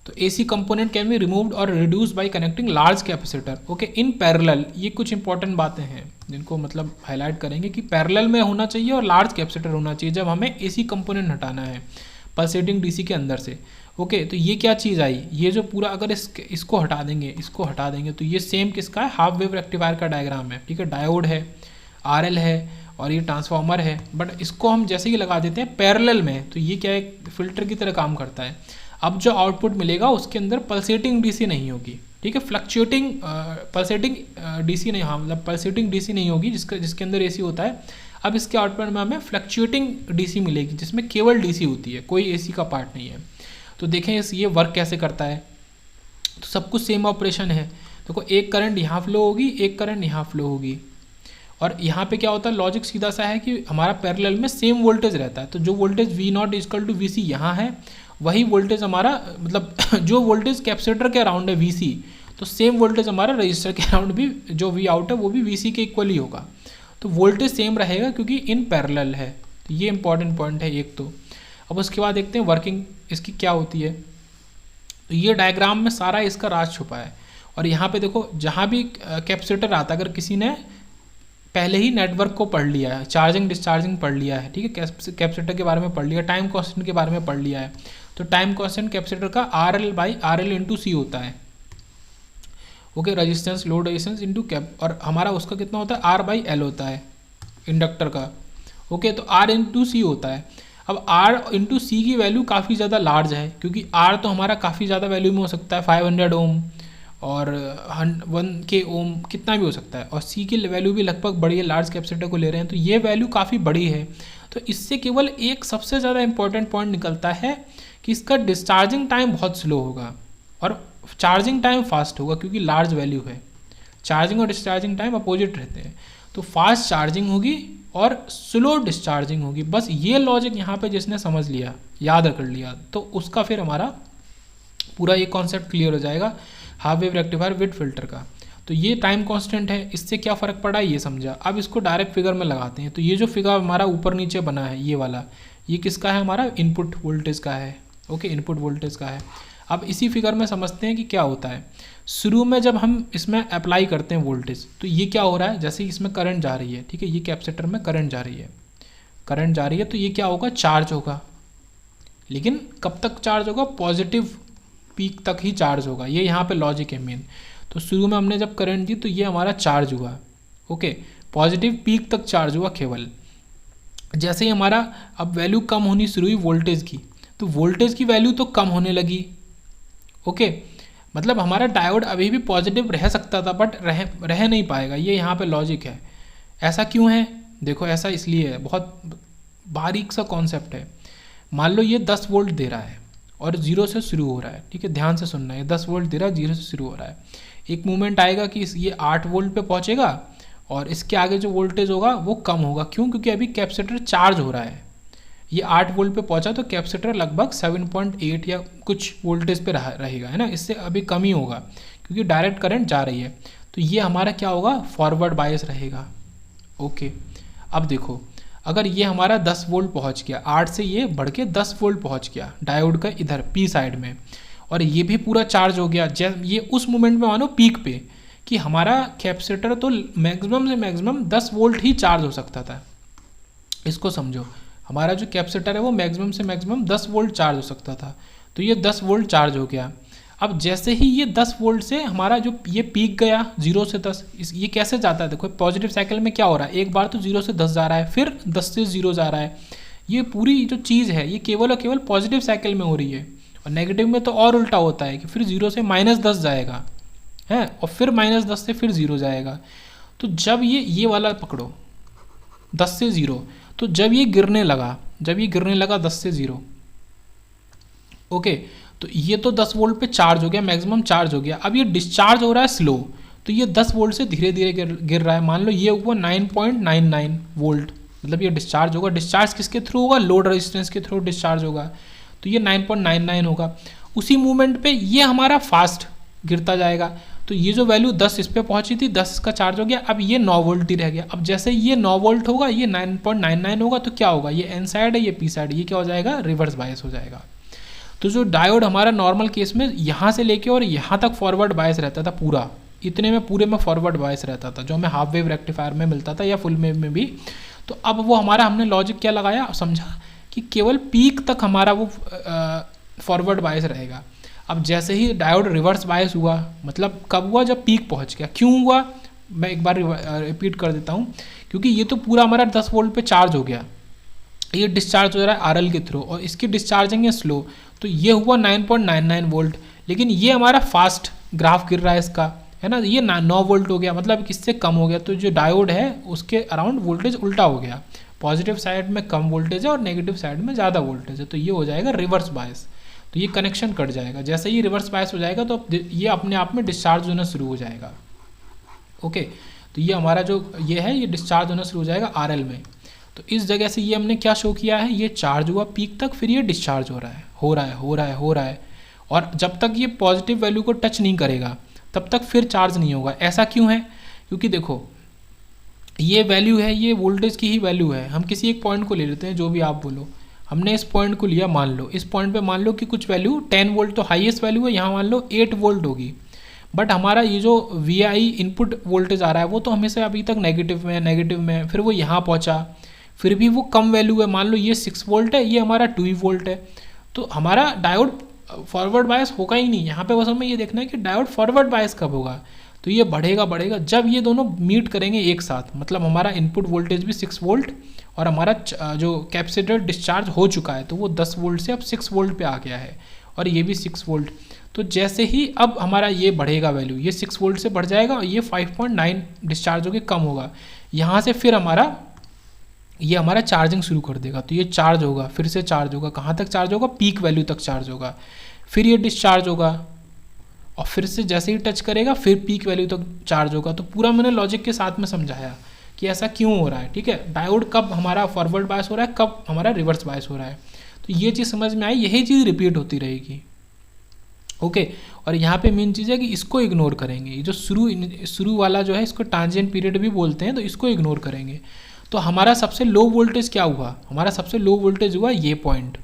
तो AC component can be removed और reduce by connecting large capacitor. Okay, in parallel, ये कुछ इंपॉर्टेंट बातें हैं जिनको मतलब हाईलाइट करेंगे कि पैरेलल में होना चाहिए और लार्ज कैपेसिटर होना चाहिए जब हमें एसी कंपोनेंट हटाना है पल्सेटिंग डीसी के अंदर से। ओके, तो ये क्या चीज़ आई, ये जो पूरा अगर इसको हटा देंगे तो ये सेम किसका है, हाफ वेव रेक्टिफायर का डायग्राम है। ठीक है, डायोड है, आरएल है और ये ट्रांसफार्मर है, बट इसको हम जैसे ही लगा देते हैं पैरेलल में तो ये क्या है, फिल्टर की तरह काम करता है। अब जो आउटपुट मिलेगा उसके अंदर पल्सेटिंग डीसी नहीं होगी, ठीक है, फ्लक्चुएटिंग पल्सेटिंग डीसी नहीं, हाँ मतलब पल्सेटिंग डीसी नहीं होगी जिसके अंदर एसी होता है। अब इसके आउटपुट में हमें फ्लक्चुएटिंग डीसी मिलेगी जिसमें केवल डीसी होती है, कोई एसी का पार्ट नहीं है। तो देखें ये वर्क कैसे करता है। तो सब कुछ सेम ऑपरेशन है। देखो एक करंट यहाँ फ्लो होगी, एक करंट यहाँ फ्लो होगी, और यहाँ पे क्या होता है, लॉजिक सीधा सा है कि हमारा पैरेलल में सेम वोल्टेज रहता है। तो जो voltage V0 equal to VC यहाँ है, वही वोल्टेज हमारा मतलब जो वोल्टेज कैपेसिटर के अराउंड है VC, तो सेम वोल्टेज हमारा रजिस्टर के अराउंड भी जो V आउट है वो भी VC के इक्वल ही होगा। तो वोल्टेज सेम रहेगा क्योंकि इन पैरेलल है। तो ये इंपॉर्टेंट पॉइंट है एक तो। अब उसके बाद देखते हैं वर्किंग इसकी क्या होती है। तो ये डायग्राम में सारा इसका राज छुपा है। और यहाँ पे देखो जहाँ भी कैपेसिटर आता है, अगर किसी ने पहले ही नेटवर्क को पढ़ लिया है, चार्जिंग डिस्चार्जिंग पढ़ लिया है, ठीक है, कैपेसिटर के बारे में पढ़ लिया, टाइम कांस्टेंट के बारे में पढ़ लिया है, तो टाइम कांस्टेंट कैपेसिटर का RL इंटू C होता है। Okay, resistance load resistance into cap, और हमारा उसका कितना होता है, R/L होता है इंडक्टर का। ओके, तो R इंटू C होता है। अब R इंटू C की वैल्यू काफ़ी ज़्यादा लार्ज है क्योंकि R तो हमारा काफ़ी ज़्यादा वैल्यू में हो सकता है, 500 ओम और 1K ओम कितना भी हो सकता है, और C की वैल्यू भी लगभग बड़ी है, लार्ज कैपेसिटर को ले रहे हैं तो ये वैल्यू काफ़ी बड़ी है। तो इससे केवल एक सबसे ज़्यादा इंपॉर्टेंट पॉइंट निकलता है कि इसका डिस्चार्जिंग टाइम बहुत स्लो होगा और चार्जिंग टाइम फास्ट होगा क्योंकि लार्ज वैल्यू है। चार्जिंग और डिस्चार्जिंग टाइम अपोजिट रहते हैं, तो फास्ट चार्जिंग होगी और स्लो डिस्चार्जिंग होगी। बस ये लॉजिक यहाँ पे जिसने समझ लिया, याद कर लिया, तो उसका फिर हमारा पूरा ये कॉन्सेप्ट क्लियर हो जाएगा half wave rectifier with filter का। तो ये टाइम कांस्टेंट है, इससे क्या फ़र्क पड़ा ये समझा। अब इसको डायरेक्ट फिगर में लगाते हैं। तो ये जो फिगर हमारा ऊपर नीचे बना है ये वाला, ये किसका है, हमारा इनपुट वोल्टेज का है। ओके, इनपुट वोल्टेज का है। अब इसी फिगर में समझते हैं कि क्या होता है। शुरू में जब हम इसमें अप्लाई करते हैं वोल्टेज, तो ये क्या हो रहा है, जैसे इसमें करंट जा रही है, ठीक है, ये कैपेसिटर में करंट जा रही है, तो ये क्या होगा, चार्ज होगा। लेकिन कब तक चार्ज होगा, पॉजिटिव पीक तक ही चार्ज होगा। ये यहाँ पे लॉजिक है मेन। तो शुरू में हमने जब करंट दी तो ये हमारा चार्ज हुआ। ओके, पॉजिटिव पीक तक चार्ज हुआ केवल। जैसे ही हमारा अब वैल्यू कम होनी शुरू हुई वोल्टेज की, तो वोल्टेज की वैल्यू तो कम होने लगी। ओके, मतलब हमारा डायोड अभी भी पॉजिटिव रह सकता था बट रह नहीं पाएगा। ये यहाँ पे लॉजिक है। ऐसा क्यों है, देखो ऐसा इसलिए है, बहुत बारीक सा कॉन्सेप्ट है। मान लो ये 10 वोल्ट दे रहा है और 0 से शुरू हो रहा है, ठीक है, ध्यान से सुनना है। 10 वोल्ट दे रहा है, 0 से शुरू हो रहा है। एक मोमेंट आएगा कि ये 8 वोल्ट पे पहुंचेगा और इसके आगे जो वोल्टेज होगा वो कम होगा। क्यों, क्योंकि अभी कैपेसिटर चार्ज हो रहा है। ये 8 वोल्ट पे पहुंचा तो कैपेसिटर लगभग 7.8 या कुछ वोल्टेज पे रहेगा, है ना, इससे अभी कम ही होगा क्योंकि डायरेक्ट करंट जा रही है। तो ये हमारा क्या होगा, फॉरवर्ड बायस रहेगा। ओके, अब देखो अगर ये हमारा 10 वोल्ट पहुंच गया, 8 से ये बढ़ के 10 वोल्ट पहुंच गया डायोड का इधर पी साइड में, और ये भी पूरा चार्ज हो गया, ये उस मोमेंट में मानो पीक पे कि हमारा कैपेसिटर तो मैक्सिमम से मैक्सिमम 10 वोल्ट ही चार्ज हो सकता था। इसको समझो, हमारा जो कैपेसिटर है वो मैक्सिमम से मैक्सिमम 10 वोल्ट चार्ज हो सकता था, तो ये 10 वोल्ट चार्ज हो गया। अब जैसे ही ये 10 वोल्ट से हमारा जो ये पीक गया 0 से 10, ये कैसे जाता है, देखो पॉजिटिव साइकिल में क्या हो रहा है, एक बार तो 0 से 10 जा रहा है, फिर 10 से 0 जा रहा है। ये पूरी जो चीज़ है ये केवल और केवल पॉजिटिव साइकिल में हो रही है, और नेगेटिव में तो और उल्टा होता है कि फिर 0 से -10 जाएगा है, और फिर -10 से फिर 0 जाएगा। तो जब ये वाला पकड़ो 10 से 0, तो जब ये गिरने लगा 10 से 0, ओके, तो ये तो 10 वोल्ट पे चार्ज हो गया, मैक्सिमम चार्ज हो गया। अब ये डिस्चार्ज हो रहा है स्लो, तो ये 10 वोल्ट से धीरे धीरे गिर रहा है। मान लो ये हुआ 9.99 वोल्ट, मतलब ये डिस्चार्ज होगा। डिस्चार्ज किसके थ्रू होगा, लोड रेजिस्टेंस के थ्रू डिस्चार्ज होगा, तो ये 9.99 होगा। उसी मूवमेंट पे ये हमारा फास्ट गिरता जाएगा, तो ये जो वैल्यू 10 इस पे पहुंची थी, 10 का चार्ज हो गया, अब ये 9 वोल्ट ही रह गया। अब जैसे ये 9 वोल्ट होगा, ये 9.99 होगा, तो क्या होगा, ये एन साइड है, ये पी साइड, ये क्या हो जाएगा, रिवर्स बायस हो जाएगा। तो जो डायोड हमारा नॉर्मल केस में यहाँ से लेके और यहाँ तक फॉरवर्ड बायस रहता था, पूरा इतने में पूरे में फॉरवर्ड बायस रहता था, जो हमें हाफ वेव रेक्टिफायर में मिलता था या फुल वेव में भी। तो अब वो हमारा हमने लॉजिक क्या लगाया, समझा कि केवल पीक तक हमारा वो फॉरवर्ड बायस रहेगा। अब जैसे ही डायोड रिवर्स बायस हुआ, मतलब कब हुआ, जब पीक पहुंच गया। क्यों हुआ, मैं एक बार रिपीट कर देता हूँ, क्योंकि ये तो पूरा हमारा 10 वोल्ट पे चार्ज हो गया, ये डिस्चार्ज हो रहा है आरएल के थ्रू, और इसकी डिस्चार्जिंग है स्लो, तो ये हुआ 9.99 वोल्ट। लेकिन ये हमारा फास्ट ग्राफ गिर रहा है इसका, है ना, ये 9 वोल्ट हो गया, मतलब किससे कम हो गया। तो जो डायोड है उसके अराउंड वोल्टेज उल्टा हो गया, पॉजिटिव साइड में कम वोल्टेज है और नेगेटिव साइड में ज़्यादा वोल्टेज है, तो ये हो जाएगा रिवर्स बायस। तो ये कनेक्शन कट जाएगा। जैसे ही रिवर्स बायस हो जाएगा तो ये अपने आप में डिस्चार्ज होना शुरू हो जाएगा। ओके, तो ये हमारा जो ये है, ये डिस्चार्ज होना शुरू हो जाएगा आरएल में। तो इस जगह से ये हमने क्या शो किया है, ये चार्ज हुआ पीक तक, फिर ये डिस्चार्ज हो रहा है, और जब तक ये पॉजिटिव वैल्यू को टच नहीं करेगा तब तक फिर चार्ज नहीं होगा। ऐसा क्यों है, क्योंकि देखो ये वैल्यू है, ये वोल्टेज की ही वैल्यू है। हम किसी एक पॉइंट को ले लेते हैं, जो भी आप बोलो, हमने इस पॉइंट को लिया, मान लो इस पॉइंट पे मान लो कि कुछ वैल्यू 10 वोल्ट तो हाईएस्ट वैल्यू है, यहाँ मान लो 8 वोल्ट होगी, बट हमारा ये जो VI इनपुट वोल्टेज आ रहा है वो तो हमेशा अभी तक नेगेटिव में, फिर वो यहाँ पहुँचा, फिर भी वो कम वैल्यू है, मान लो ये 6 वोल्ट है, ये हमारा 2 वोल्ट है, तो हमारा डायोड फॉरवर्ड बायस होगा ही नहीं। यहाँ पे बस हमें ये देखना है कि डायोड फॉरवर्ड बायस कब होगा, तो ये बढ़ेगा जब ये दोनों मीट करेंगे एक साथ, मतलब हमारा इनपुट वोल्टेज भी 6 वोल्ट और हमारा जो कैपेसिटर डिस्चार्ज हो चुका है तो वो 10 वोल्ट से अब 6 वोल्ट पे आ गया है, और ये भी 6 वोल्ट। तो जैसे ही अब हमारा ये बढ़ेगा वैल्यू, ये 6 वोल्ट से बढ़ जाएगा और ये 5.9 डिस्चार्ज होकर कम होगा, यहाँ से फिर ये हमारा चार्जिंग शुरू कर देगा। तो ये चार्ज होगा, फिर से चार्ज होगा, कहाँ तक चार्ज होगा, पीक वैल्यू तक चार्ज होगा, फिर ये डिस्चार्ज होगा, और फिर से जैसे ही टच करेगा फिर पीक वैल्यू तक चार्ज होगा। तो पूरा मैंने लॉजिक के साथ में समझाया कि ऐसा क्यों हो रहा है, ठीक है, डायोड कब हमारा फॉरवर्ड बायस हो रहा है, कब हमारा रिवर्स बायस हो रहा है। तो ये चीज़ समझ में आई, यही चीज़ रिपीट होती रहेगी। ओके, और यहाँ पे मेन चीज़ है कि इसको इग्नोर करेंगे, ये जो शुरू वाला जो है इसको ट्रांजिएंट पीरियड भी बोलते हैं, तो इसको इग्नोर करेंगे। तो हमारा सबसे लो वोल्टेज क्या हुआ, हमारा सबसे लो वोल्टेज हुआ ये पॉइंट,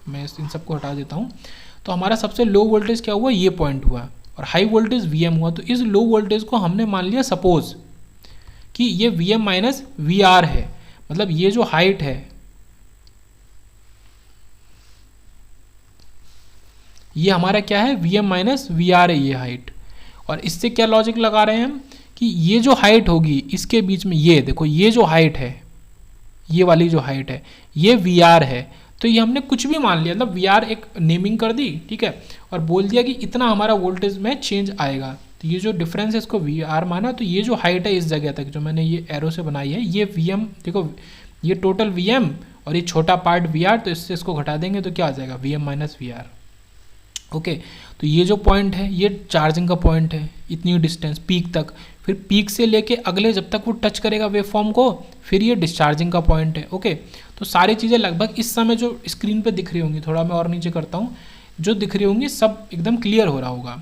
मैं इन सबको हटा देता हूँ। तो हमारा सबसे लो वोल्टेज क्या हुआ, ये पॉइंट हुआ, और हाई वोल्टेज VM हुआ। तो इस लो वोल्टेज को हमने मान लिया सपोज कि ये VM माइनस VR है, मतलब ये जो हाइट है ये हमारा क्या है, VM माइनस VR है ये हाइट। और इससे क्या लॉजिक लगा रहे हैं हम कि ये जो हाइट होगी इसके बीच में, ये देखो ये जो हाइट है, ये वाली जो हाइट है ये VR है, तो ये हमने कुछ भी मान लिया, मतलब VR एक नेमिंग कर दी, ठीक है, और बोल दिया कि इतना हमारा वोल्टेज में चेंज आएगा। तो ये जो डिफरेंस है इसको VR माना, तो ये जो हाइट है इस जगह तक जो मैंने ये एरो से बनाई है, ये VM, देखो ये टोटल VM और ये छोटा पार्ट VR, तो इससे इसको घटा देंगे तो क्या आ जाएगा, VM माइनस VR। ओके, तो ये जो पॉइंट है ये चार्जिंग का पॉइंट है, इतनी डिस्टेंस पीक तक, फिर पीक से लेके अगले जब तक वो टच करेगा वेवफॉर्म को, फिर ये डिस्चार्जिंग का पॉइंट है। ओके, तो सारी चीज़ें लगभग इस समय जो स्क्रीन पे दिख रही होंगी, थोड़ा मैं और नीचे करता हूँ, जो दिख रही होंगी सब एकदम क्लियर हो रहा होगा।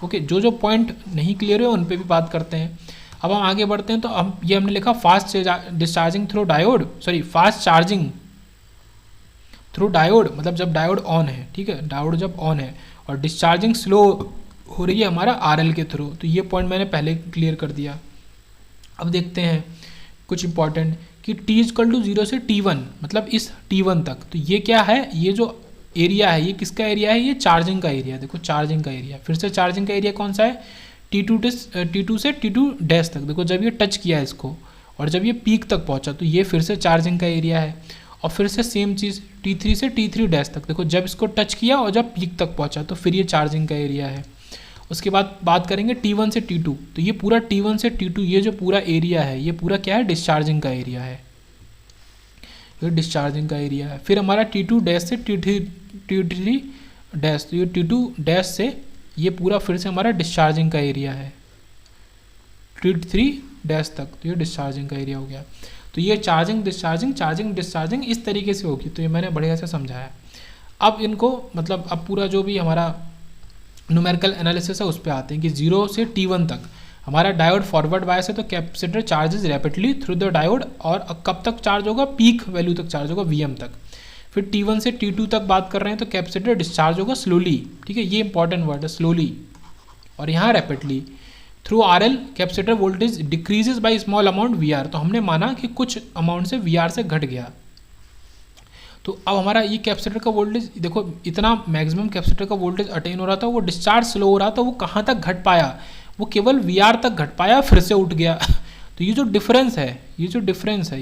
ओके, जो जो पॉइंट नहीं क्लियर है उन पे भी बात करते हैं। अब हम आगे बढ़ते हैं, तो हमने लिखा fast discharging through diode, sorry fast charging through diode, मतलब जब डायोड ऑन है, ठीक है, डायोड जब ऑन है, और डिस्चार्जिंग स्लो हो रही है हमारा आरएल के थ्रू। तो ये पॉइंट मैंने पहले क्लियर कर दिया। अब देखते हैं कुछ इंपॉर्टेंट कि t इक्वल टू 0 से t1, मतलब इस t1 तक, तो ये क्या है, ये जो एरिया है ये किसका एरिया है, ये चार्जिंग का एरिया। देखो चार्जिंग का एरिया, फिर से चार्जिंग का एरिया कौन सा है, T2 से T2 डैश तक। देखो जब ये टच किया इसको और जब ये पीक तक पहुंचा तो ये फिर से चार्जिंग का एरिया है। और फिर से सेम चीज़ T3 से T3 डैश तक, देखो जब इसको टच किया और जब पीक तक पहुंचा तो फिर ये चार्जिंग का एरिया है। उसके बाद बात करेंगे T1 से T2, तो ये पूरा T1 से T2 ये जो पूरा एरिया है ये पूरा क्या है, डिस्चार्जिंग का एरिया है, ये डिस्चार्जिंग का एरिया है। फिर हमारा T2 डैश से T3 डैश, तो ये T2 डैश से ये पूरा फिर से हमारा डिस्चार्जिंग का एरिया है T3 डैश तक, तो ये डिस्चार्जिंग का एरिया हो गया। तो ये चार्जिंग डिस्चार्जिंग चार्जिंग डिस्चार्जिंग इस तरीके से होगी, तो ये मैंने बढ़िया से समझाया। अब इनको मतलब अब पूरा जो भी हमारा न्यूमेरिकल एनालिसिस है उस पर आते हैं कि 0 से T1 तक हमारा डायोड फॉरवर्ड बायस है, तो capacitor charges rapidly through the diode, और कब तक चार्ज होगा, पीक वैल्यू तक चार्ज होगा Vm तक। फिर T1 से T2 तक बात कर रहे हैं तो कैपेसिटर डिस्चार्ज होगा स्लोली, ठीक है, ये इंपॉर्टेंट वर्ड है स्लोली, और यहाँ rapidly. Through RL capacitor voltage decreases by small amount VR, तो हमने माना कि कुछ अमाउंट से VR से घट गया। तो अब हमारा ये कैपेसिटर का वोल्टेज देखो, इतना मैक्सिमम कैपेसिटर का वोल्टेज अटेन हो रहा था, वो डिस्चार्ज स्लो हो रहा था, वो कहाँ तक घट पाया, वो केवल VR तक घट पाया, फिर से उठ गया। तो ये जो डिफरेंस है, ये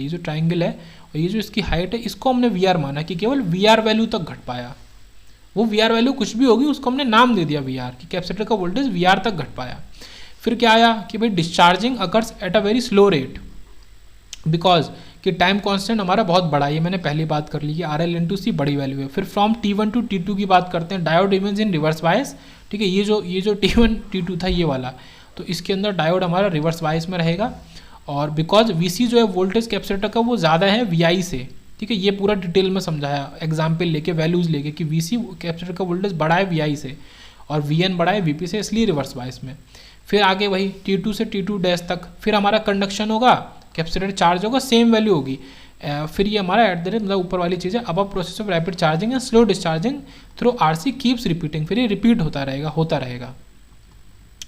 जो ट्राइंगल है और ये जो इसकी हाइट है, इसको हमने VR माना कि केवल VR वैल्यू तक घट पाया। वो VR वैल्यू कुछ भी होगी उसको हमने नाम दे दिया VR, कि कैपेसिटर का वोल्टेज VR तक घट पाया। फिर क्या आया कि भाई discharging occurs at a very slow rate, because कि टाइम कांस्टेंट हमारा बहुत बड़ा है, ये मैंने पहली बात कर ली कि RL इंटू सी बड़ी वैल्यू है। फिर फ्रॉम T1 टू T2 की बात करते हैं, diode remains in reverse bias, ठीक है, ये जो T1 T2 था ये वाला, तो इसके अंदर डायोड हमारा रिवर्स बायस में रहेगा। और बिकॉज VC जो है वोल्टेज कैपेसिटर का वो ज़्यादा है VI से, ठीक है, ये पूरा डिटेल में समझाया एग्जाम्पल लेके, वैल्यूज़ लेके कि VC कैपेसिटर का वोल्टेज बड़ा है VI से और VN बड़ा है VP से, इसलिए रिवर्स बायस में। फिर आगे वही T2 से T2 डैश तक, फिर हमारा कंडक्शन होगा, कैपेसिटर चार्ज होगा, सेम वैल्यू होगी। फिर ये हमारा एट द रेट, मतलब ऊपर वाली चीज़ है, अब process of rapid charging and slow discharging through RC keeps repeating, फिर ये रिपीट होता रहेगा।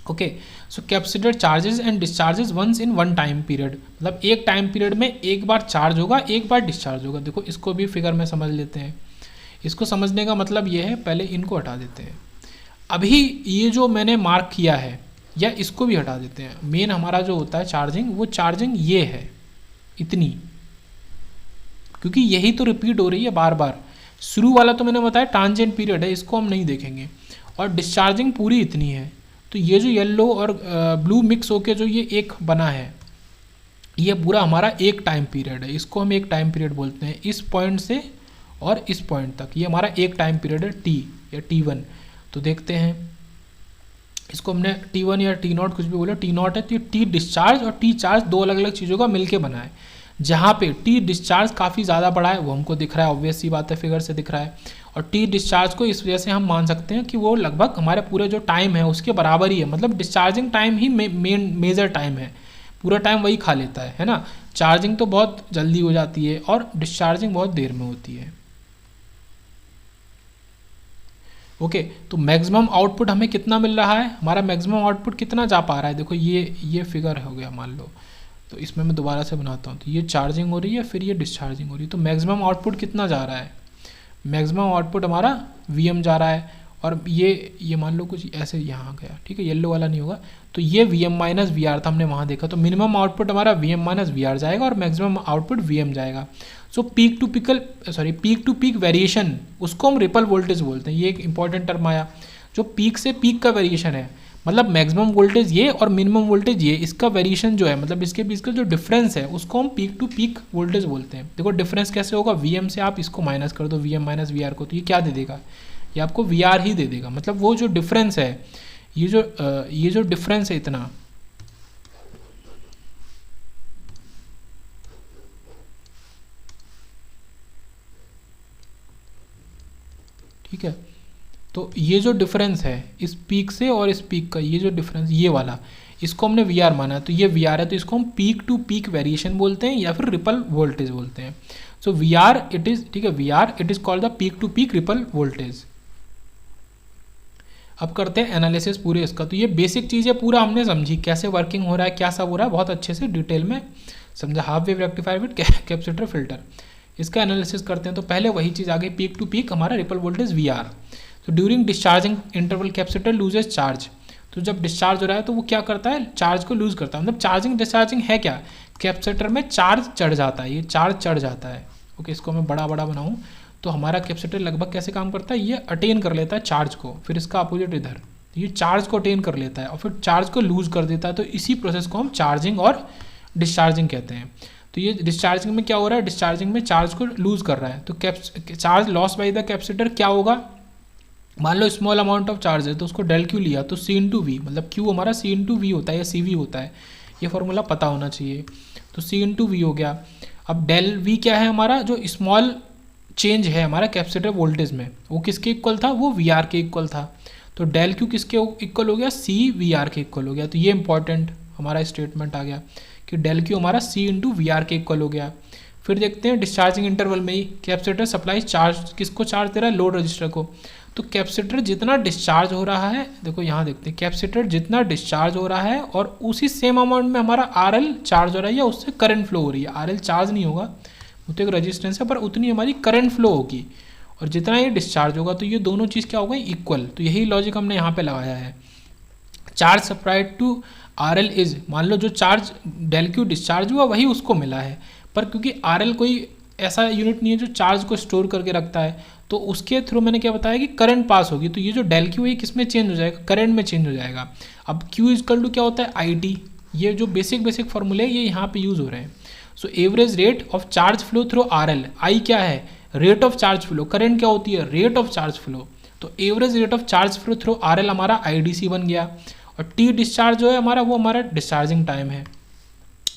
Okay, so capacitor charges and discharges once in one time period, मतलब एक टाइम पीरियड में एक बार चार्ज होगा, एक बार डिस्चार्ज होगा। देखो इसको भी फिगर में समझ लेते हैं। इसको समझने का मतलब ये है, पहले इनको हटा देते हैं। अभी ये जो मैंने मार्क किया है, या इसको भी हटा देते हैं। मेन हमारा जो होता है चार्जिंग, वो चार्जिंग ये है इतनी, क्योंकि यही तो रिपीट हो रही है बार बार। शुरू वाला तो मैंने बताया ट्रांजिएंट पीरियड है, इसको हम नहीं देखेंगे। और डिस्चार्जिंग पूरी इतनी है। तो ये जो येलो और ब्लू मिक्स होके जो ये एक बना है, ये पूरा हमारा एक टाइम पीरियड है, इसको हम एक टाइम पीरियड बोलते हैं। इस पॉइंट से और इस पॉइंट तक ये हमारा एक टाइम पीरियड है, T या T1। तो देखते हैं, इसको हमने T1 या T0 कुछ भी बोलो, T0 है, तो ये T डिस्चार्ज और T चार्ज दो अलग अलग चीज़ों का मिलके बना है। जहाँ पे T डिस्चार्ज काफ़ी ज़्यादा बड़ा है वो हमको दिख रहा है, ऑब्वियस सी बात है, फिगर से दिख रहा है। और T डिस्चार्ज को इस वजह से हम मान सकते हैं कि वो लगभग हमारे पूरे जो टाइम है उसके बराबर ही है, मतलब डिस्चार्जिंग टाइम ही मेजर टाइम है, पूरा टाइम वही खा लेता है ना। चार्जिंग तो बहुत जल्दी हो जाती है और डिस्चार्जिंग बहुत देर में होती है। ओके, तो मैक्सिमम आउटपुट हमें कितना मिल रहा है, हमारा मैक्सिमम आउटपुट कितना जा पा रहा है। देखो ये फिगर हो गया मान लो, तो इसमें मैं दोबारा से बनाता हूँ। तो ये चार्जिंग हो रही है, फिर ये डिस्चार्जिंग हो रही है, तो मैक्सिमम आउटपुट कितना जा रहा है, मैक्सिमम आउटपुट हमारा Vm जा रहा है। और ये मान लो कुछ ऐसे यहाँ गया, ठीक है, येलो वाला नहीं होगा, तो ये Vm माइनस वी आर था, हमने वहाँ देखा। तो मिनिमम आउटपुट हमारा Vm माइनस वी आर जाएगा और मैक्सिमम आउटपुट Vm जाएगा। सो पीक टू पीक वेरिएशन, उसको हम रिपल वोल्टेज बोलते हैं। ये एक इंपॉर्टेंट टर्म आया, जो पीक से पीक का वेरिएशन है, मतलब मैक्सिमम वोल्टेज ये और मिनिमम वोल्टेज ये, इसका वेरिएशन जो है, मतलब इसके बीच का जो डिफरेंस है उसको हम पीक टू पीक वोल्टेज बोलते हैं। देखो डिफरेंस कैसे होगा, Vm से आप इसको माइनस कर दो, Vm माइनस वी आर को, तो ये क्या दे देगा, ये आपको वी आर ही दे देगा। मतलब वो जो डिफरेंस है, ये जो डिफरेंस है इतना, ठीक है, तो ये जो डिफरेंस है इस पीक से और इस पीक का, ये जो डिफरेंस ये वाला, इसको हमने वी आर माना, तो ये वी आर है, तो इसको हम पीक टू पीक वेरिएशन बोलते हैं या फिर रिपल वोल्टेज बोलते हैं। So V R it is, ठीक है, V R it is called the peak to peak ripple voltage. अब करते हैं एनालिसिस पूरे इसका। तो ये बेसिक चीज़ है, पूरा हमने समझी कैसे वर्किंग हो रहा है, क्या सब हो रहा है, बहुत अच्छे से डिटेल में समझा। Half wave rectifier with capacitor filter, इसका एनालिसिस करते हैं। तो पहले वही चीज़ आ गई, पीक टू पीक हमारा रिपल वोल्टेज वी आर। तो during discharging interval capacitor loses charge, तो जब डिस्चार्ज हो रहा है तो वो क्या करता है, चार्ज को लूज करता है। मतलब चार्जिंग डिस्चार्जिंग है क्या, कैपेसिटर में चार्ज चढ़ जाता है, ये चार्ज चढ़ जाता है। ओके, इसको मैं बड़ा बड़ा बनाऊँ तो हमारा कैपेसिटर लगभग कैसे काम करता है, ये अटेन कर लेता है चार्ज को, फिर इसका अपोजिट इधर, ये चार्ज को अटेन कर लेता है और फिर चार्ज को लूज कर देता है। तो इसी प्रोसेस को हम चार्जिंग और डिस्चार्जिंग कहते हैं। तो ये डिस्चार्जिंग में क्या हो रहा है, डिस्चार्जिंग में चार्ज को लूज कर रहा है। तो charge loss by the capacitor क्या होगा, मान लो स्मॉल अमाउंट ऑफ चार्ज है तो उसको डेल क्यू लिया, तो सी इंटू वी, मतलब क्यू हमारा सी इंटू वी होता है या सी वी होता है, ये फॉर्मूला पता होना चाहिए। तो सी इंटू वी हो गया। अब डेल वी क्या है हमारा, जो स्मॉल चेंज है हमारा कैपेसिटर वोल्टेज में, वो किसके इक्वल था, वो वी आर के इक्वल था। तो डेल क्यू किसके इक्वल हो गया, सी वी आर के इक्वल हो गया। तो ये इंपॉर्टेंट हमारा स्टेटमेंट आ गया कि डेल क्यू हमारा सी इंटू वी आर के इक्वल हो गया। फिर देखते हैं डिस्चार्जिंग इंटरवल में ही कैपेसिटर सप्लाई चार्ज किसको चार्ज दे रहा है, लोड रजिस्टर को। तो कैपेसिटर जितना डिस्चार्ज हो रहा है, देखो यहाँ देखते हैं, कैपेसिटर जितना डिस्चार्ज हो रहा है और उसी सेम अमाउंट में हमारा आरएल चार्ज हो रहा है या उससे करंट फ्लो हो रही है। आरएल चार्ज नहीं होगा, वो तो एक रजिस्टेंस है, पर उतनी हमारी करंट फ्लो होगी और जितना ये डिस्चार्ज होगा, तो ये दोनों चीज़ क्या हो गई, इक्वल। तो यही लॉजिक हमने यहाँ पे लगाया है। Charge supplied to RL is, मान लो जो चार्ज डेल क्यू डिस्चार्ज हुआ वही उसको मिला है, पर क्योंकि आरएल कोई ऐसा यूनिट नहीं है जो चार्ज को स्टोर करके रखता है, तो उसके थ्रू मैंने क्या बताया कि करंट पास होगी। तो ये जो डेल क्यू है किस में चेंज हो जाएगा, करंट में चेंज हो जाएगा। अब क्यू इक्वल टू क्या होता है, आई टी। ये जो बेसिक फॉर्मूले ये यहाँ पे यूज़ हो रहे हैं। So average rate of charge flow through RL, I क्या है, rate of charge flow, current क्या होती है, रेट ऑफ चार्ज फ्लो। तो average rate of charge flow through RL हमारा आईडीसी बन गया। और टी डिस्चार्ज जो है हमारा, वो हमारा डिस्चार्जिंग टाइम है,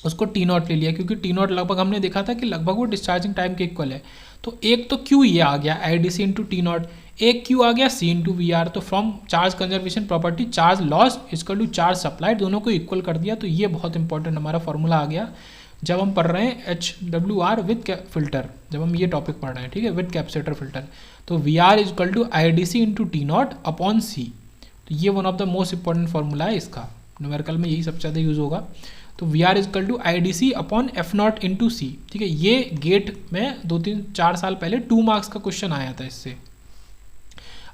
उसको टी नॉट ले लिया, क्योंकि टी नॉट लगभग हमने देखा था कि लगभग वो डिस्चार्जिंग टाइम के इक्वल है। तो एक तो क्यू ये आ गया I D C into T naught, एक क्यू आ गया सी इंटू वी आर। तो from charge conservation property charge loss equal to charge supplied, दोनों को इक्वल कर दिया। तो ये बहुत इंपॉर्टेंट हमारा फॉर्मूला आ गया जब हम पढ़ रहे हैं H W R with filter, जब हम ये टॉपिक पढ़ रहे हैं, ठीक है, विद कैपेसिटर फिल्टर। तो V R equal to I D C into T naught upon C. तो ये one of the most important formula है इसका, न्यूमेरिकल में यही सबसे ज़्यादा यूज़ होगा। तो V R equal to I D C upon F naught into C, ठीक है। ये गेट में 2-3-4 साल पहले 2 मार्क्स का क्वेश्चन आया था इससे।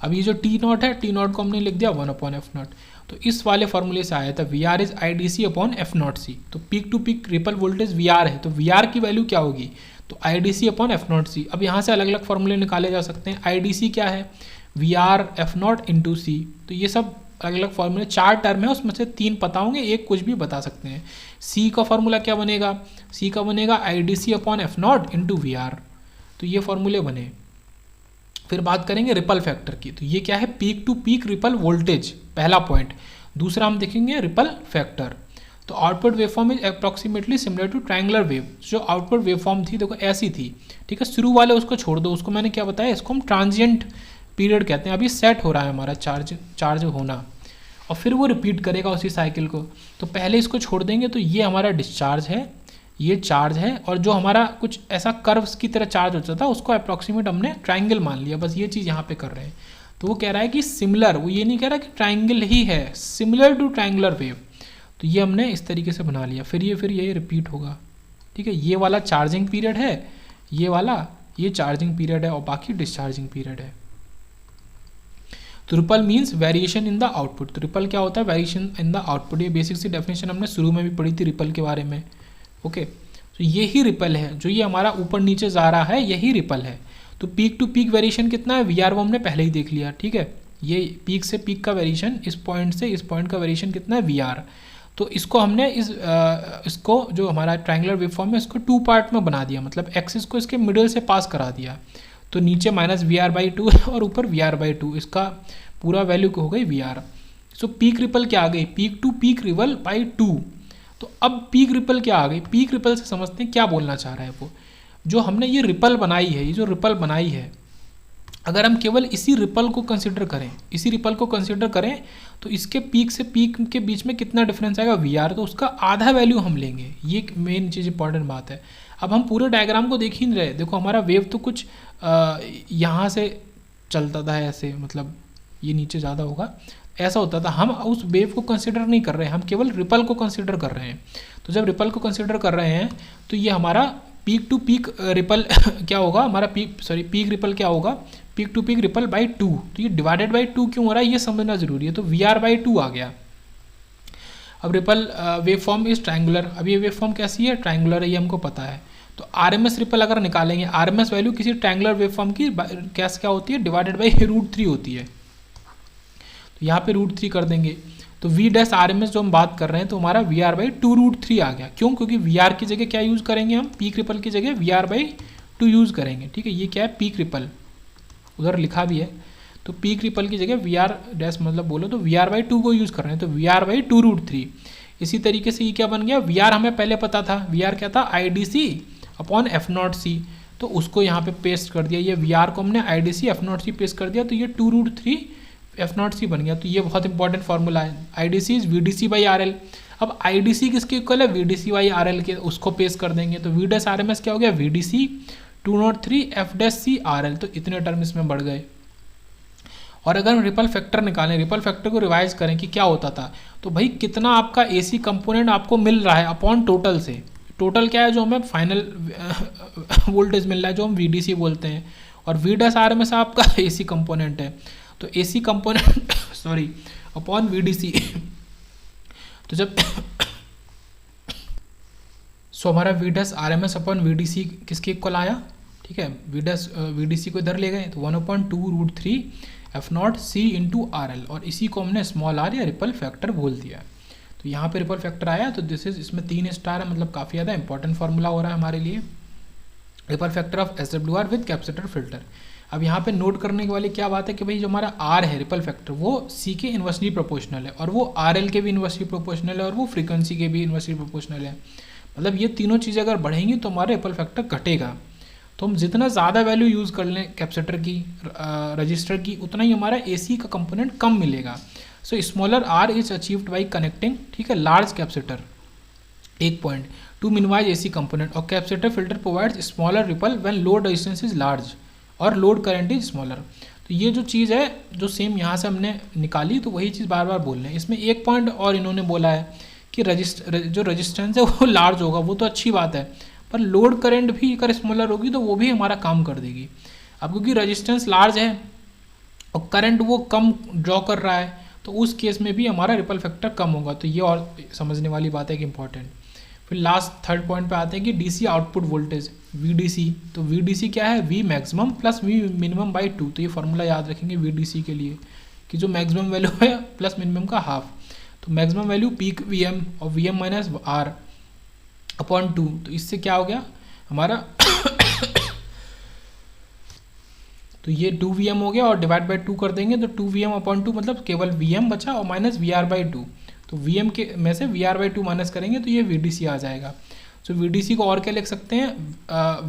अब ये जो टी नॉट है, टी नॉट को हमने लिख दिया 1 अपॉन एफ नॉट। तो इस वाले फॉर्मूले से आया था V R is I D C upon F naught C. तो peak to peak ripple voltage V R है, तो वी आर की वैल्यू क्या होगी, तो I D C upon F naught C. अब यहाँ से अलग अलग फॉर्मूले निकाले जा सकते हैं। आई डी सी क्या है, V R F naught into C. तो ये सब अलग अलग फॉर्मूले, 4 टर्म है, उसमें से 3 पता होंगे, एक कुछ भी बता सकते हैं। सी का फॉर्मूला क्या बनेगा, सी का बनेगा I D C upon F naught into V R. तो ये फॉर्मूले बने। फिर बात करेंगे रिपल फैक्टर की। तो ये क्या है, peak to peak ripple voltage, पहला पॉइंट। दूसरा हम देखेंगे रिपल फैक्टर। तो output waveform is approximately similar to triangular wave. जो आउटपुट वेवफॉर्म थी देखो ऐसी थी, ठीक है। शुरू वाले उसको छोड़ दो, उसको मैंने क्या बताया, इसको हम ट्रांजिएंट पीरियड कहते हैं। अभी सेट हो रहा है हमारा चार्ज होना, और फिर वो रिपीट करेगा उसी साइकिल को। तो पहले इसको छोड़ देंगे, तो ये हमारा डिस्चार्ज है, ये चार्ज है, और जो हमारा कुछ ऐसा कर्व्स की तरह चार्ज होता था उसको अप्रॉक्सीमेट हमने ट्रायंगल मान लिया। बस ये चीज़ यहाँ पे कर रहे हैं। तो वो कह रहा है कि सिमिलर, वो ये नहीं कह रहा कि ट्रायंगल ही है, सिमिलर टू ट्रायंगुलर वेव। तो ये हमने इस तरीके से बना लिया। फिर ये रिपीट होगा, ठीक है। ये वाला चार्जिंग पीरियड है, ये वाला ये चार्जिंग पीरियड है, और बाकी डिस्चार्जिंग पीरियड है। तो ripple means variation in the output. तो रिपल क्या होता है, वेरिएशन इन द आउटपुट। ये बेसिक सी डेफिनेशन हमने शुरू में भी पढ़ी थी रिपल के बारे में, ओके। तो यही रिपल है, जो ये हमारा ऊपर नीचे जा रहा है, यही रिपल है। तो पीक टू पीक वेरिएशन कितना है, वी आर वो हमने पहले ही देख लिया, ठीक है। ये पीक से पीक का वेरिएशन, इस पॉइंट से इस पॉइंट का वेरिएशन कितना है, वी आर। तो इसको हमने इसको जो हमारा ट्रायंगुलर वेवफॉर्म है, इसको 2 पार्ट में बना दिया, मतलब एक्सिस को इसके मिडिल से पास करा दिया। तो नीचे माइनस वी आर बाई 2 और ऊपर वी आर बाई 2, इसका पूरा वैल्यू हो गई V R. So peak ripple क्या आ गई, peak to peak ripple by 2। तो अब पीक रिपल क्या आ गई, पीक रिपल से समझते हैं क्या बोलना चाह रहा है वो। जो हमने ये रिपल बनाई है, ये जो रिपल बनाई है, अगर हम केवल इसी रिपल को कंसिडर करें तो इसके पीक से पीक के बीच में कितना डिफरेंस आएगा वी आर, तो उसका आधा वैल्यू हम लेंगे। ये एक मेन चीज़ इंपॉर्टेंट बात है। अब हम पूरे डायग्राम को देख ही नहीं रहे, देखो हमारा वेव तो कुछ यहाँ से चलता था ऐसे, मतलब ये नीचे ज़्यादा होगा, ऐसा होता था। हम उस वेव को कंसिडर नहीं कर रहे हैं, हम केवल रिपल को कंसिडर कर रहे हैं। तो जब रिपल को कंसिडर कर रहे हैं तो ये हमारा पीक टू पीक रिपल क्या होगा, हमारा पीक रिपल क्या होगा, peak to peak ripple by 2। तो ये डिवाइडेड बाई 2 क्यों हो रहा है ये समझना जरूरी है। तो वी आर बाई 2 आ गया। अब ripple wave form is triangular. अब ये वेव फॉर्म कैसी है, ट्रायंगुलर है, ये हमको पता है। तो आरएमएस रिपल अगर निकालेंगे, आरएमएस वैल्यू किसी ट्रायंगुलर वेव फॉर्म की क्या होती है, डिवाइडेड बाई √3 होती है। तो यहाँ पे √3 कर देंगे। तो V dash R M S जो हम बात कर रहे हैं, तो हमारा वी आर बाई 2√3 आ गया। क्यों, क्योंकि वी आर की जगह क्या यूज़ करेंगे हम, पीक रिपल की जगह वी आर बाई 2 यूज़ करेंगे। ठीक है, ये क्या है, पीक रिपल, उधर लिखा भी है। तो पीक रिपल की जगह वी आर डैश मतलब बोलो तो वी आर बाई 2 को यूज़ कर रहे हैं, तो वी आर बाई 2√3। इसी तरीके से ये क्या बन गया, वी आर हमें पहले पता था, वी आर क्या था, आई डी सी अपॉन F0C। तो उसको यहाँ पे पेस्ट कर दिया, ये वी आर को हमने आई डी सी F0C पेस्ट कर दिया, तो ये 2√3 F0C बन गया। तो ये बहुत इंपॉर्टेंट फॉर्मूला है, I D C is V D C by R L. अब आई डी सी किसके इक्वल है, V D C by R L के, उसको पेस्ट कर देंगे। तो V dash R M S क्या हो गया, V D C 203 F dash C R L. तो इतने टर्म इसमें बढ़ गए। और अगर हम रिपल फैक्टर निकालें, रिपल फैक्टर को रिवाइज करें कि क्या होता था, तो भाई कितना आपका एसी कंपोनेंट आपको मिल रहा है अपॉन टोटल से। टोटल क्या है, जो हमें फाइनल वोल्टेज मिल रहा है, जो हम वीडीसी बोलते हैं। और V dash R M S आपका एसी कंपोनेंट है, तो AC component sorry upon VDC. तो जब सो हमारा V dash R M S upon VDC किसके इक्वल आया, ठीक है, वीडीसी को इधर ले गए, तो 1/2√3 F0C इंटू आर एल, और इसी को हमने स्मॉल आर या रिपल फैक्टर बोल दिया। तो यहाँ पे रिपल फैक्टर आया, तो दिस इज, इसमें 3 स्टार है, मतलब काफ़ी ज़्यादा इंपॉर्टेंट फार्मूला हो रहा है हमारे लिए, ripple factor of SWR with capacitor filter. अब यहाँ पे नोट करने वाली क्या बात है कि भाई जो हमारा R है रिपल फैक्टर, वो C के इन्वर्सली प्रोपोर्शनल है, और वो RL के भी इन्वर्सली प्रोपोर्शनल है, और वो फ्रीक्वेंसी के भी इन्वर्सली प्रोपोर्शनल है। मतलब ये तीनों चीज़ें अगर बढ़ेंगी तो हमारा रिपल फैक्टर घटेगा। तो हम जितना ज़्यादा वैल्यू यूज़ कर लें कैपेसिटर की, रजिस्टर की, उतना ही हमारा AC का कंपोनेंट कम मिलेगा। सो smaller R is achieved by connecting, ठीक है, लार्ज कैपेसिटर, एक point, to minimize AC component. और capacitor filter provides smaller ripple when load resistance is large और लोड करंट इज स्मॉलर। तो ये जो चीज़ है जो सेम यहाँ से हमने निकाली, तो वही चीज़ बार बार बोल रहे हैं। इसमें एक पॉइंट और इन्होंने बोला है कि जो रजिस्टेंस है वो लार्ज होगा, वो तो अच्छी बात है, पर लोड करंट भी अगर स्मॉलर होगी तो वो भी हमारा काम कर देगी। अब क्योंकि रजिस्टेंस लार्ज है और करंट वो कम ड्रॉ कर रहा है, तो उस केस में भी हमारा रिपल फैक्टर कम होगा। तो ये और समझने वाली बात है कि इंपॉर्टेंट। फिर लास्ट थर्ड पॉइंट पे आते हैं कि डीसी आउटपुट वोल्टेज वीडीसी। तो वीडीसी क्या है, V maximum plus V minimum by 2। तो ये फार्मूला याद रखेंगे वीडीसी के लिए कि जो मैक्सिमम वैल्यू है प्लस मिनिमम का हाफ। तो मैक्सिमम वैल्यू पीक वीएम और वीएम माइनस आर अपॉन 2। तो इससे क्या हो गया हमारा तो ये 2Vm हो गया, और डिवाइड बाई 2 कर देंगे तो 2Vm अपॉन 2 मतलब केवल Vm बचा, और माइनस VR बाई 2। तो Vm के में से VR बाई 2 माइनस करेंगे तो ये VDC आ जाएगा। सो VDC को और क्या लिख सकते हैं,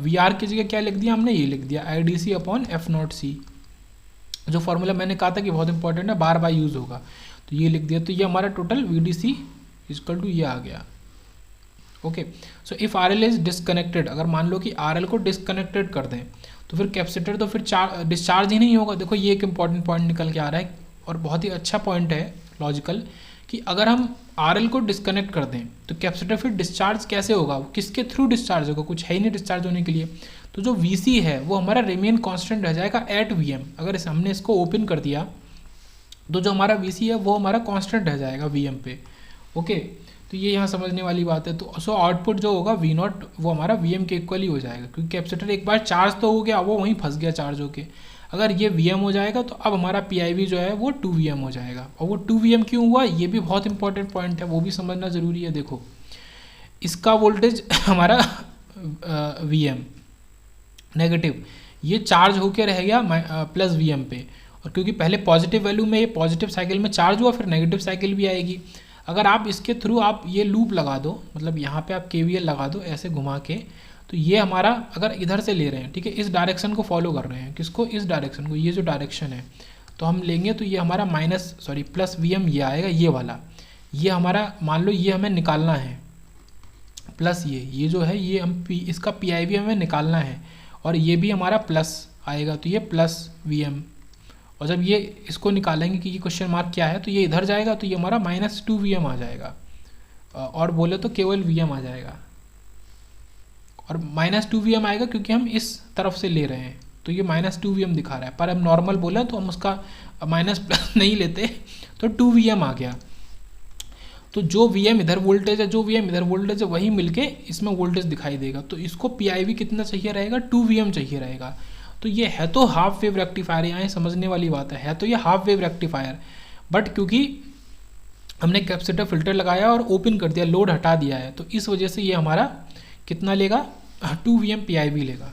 VR की जगह क्या लिख दिया हमने, ये लिख दिया IDC अपॉन F0C। जो फॉर्मूला मैंने कहा था कि बहुत इंपॉर्टेंट है, बार बार यूज़ होगा, तो ये लिख दिया। तो ये हमारा टोटल VDC इक्वल टू ये आ गया। Okay, so if RL is disconnected, अगर मान लो कि RL को डिसकनेक्टेड कर दें तो फिर कैपेसिटर तो फिर डिस्चार्ज ही नहीं होगा। देखो ये एक इंपॉर्टेंट पॉइंट निकल के आ रहा है, और बहुत ही अच्छा पॉइंट है लॉजिकल, कि अगर हम RL को डिसकनेक्ट कर दें तो कैपेसिटर फिर डिस्चार्ज कैसे होगा, किसके थ्रू डिस्चार्ज होगा, कुछ है ही नहीं डिस्चार्ज होने के लिए। तो जो VC है वो हमारा रिमेन कांस्टेंट रह जाएगा एट VM। अगर हमने इसको ओपन कर दिया तो जो हमारा VC है वो हमारा कांस्टेंट रह जाएगा VM पे। ओके, तो ये यहाँ समझने वाली बात है। तो सो आउटपुट जो होगा V0 वो हमारा VM के इक्वल ही हो जाएगा, क्योंकि कैपेसिटर एक बार चार्ज तो हो गया, वो वहीं फंस गया चार्ज होके। अगर ये VM हो जाएगा तो अब हमारा PIV जो है वो 2VM हो जाएगा। और वो 2VM क्यों हुआ, ये भी बहुत इंपॉर्टेंट पॉइंट है, वो भी समझना ज़रूरी है। देखो इसका वोल्टेज हमारा VM नेगेटिव, ये चार्ज होके रह गया प्लस VM पे, और क्योंकि पहले पॉजिटिव वैल्यू में ये पॉजिटिव साइकिल में चार्ज हुआ, फिर नेगेटिव साइकिल भी आएगी। अगर आप इसके थ्रू आप ये लूप लगा दो, मतलब यहाँ पे आप KVL लगा दो ऐसे घुमा के, तो ये हमारा अगर इधर से ले रहे हैं, ठीक है, इस डायरेक्शन को फॉलो कर रहे हैं, किसको, इस डायरेक्शन को, ये जो डायरेक्शन है तो हम लेंगे तो ये हमारा प्लस VM ये आएगा, ये वाला, ये हमारा मान लो ये हमें निकालना है, प्लस ये जो है ये हम इसका PIV हमें निकालना है, और ये भी हमारा प्लस आएगा, तो ये प्लस VM, और जब ये इसको निकालेंगे कि ये क्वेश्चन मार्क क्या है तो ये इधर जाएगा, तो ये हमारा -2VM आ जाएगा, और बोले तो केवल VM आ जाएगा, और -2VM आएगा क्योंकि हम इस तरफ से ले रहे हैं, तो ये -2VM दिखा रहा है, पर हम नॉर्मल बोला तो हम उसका माइनस प्लस नहीं लेते, तो 2VM आ गया। तो जो VM इधर वोल्टेज है, जो VM इधर वोल्टेज है, वही मिलके इसमें वोल्टेज दिखाई देगा, तो इसको PIV कितना चाहिए रहेगा, 2VM चाहिए रहेगा। तो ये है तो हाफ वेव रेक्टिफायर, यहाँ समझने वाली बात है तो ये हाफ वेव रेक्टिफायर, बट क्योंकि हमने कैपेसिटर फिल्टर लगाया और ओपन कर दिया, लोड हटा दिया है, तो इस वजह से ये हमारा कितना लेगा, 2VM PIV लेगा।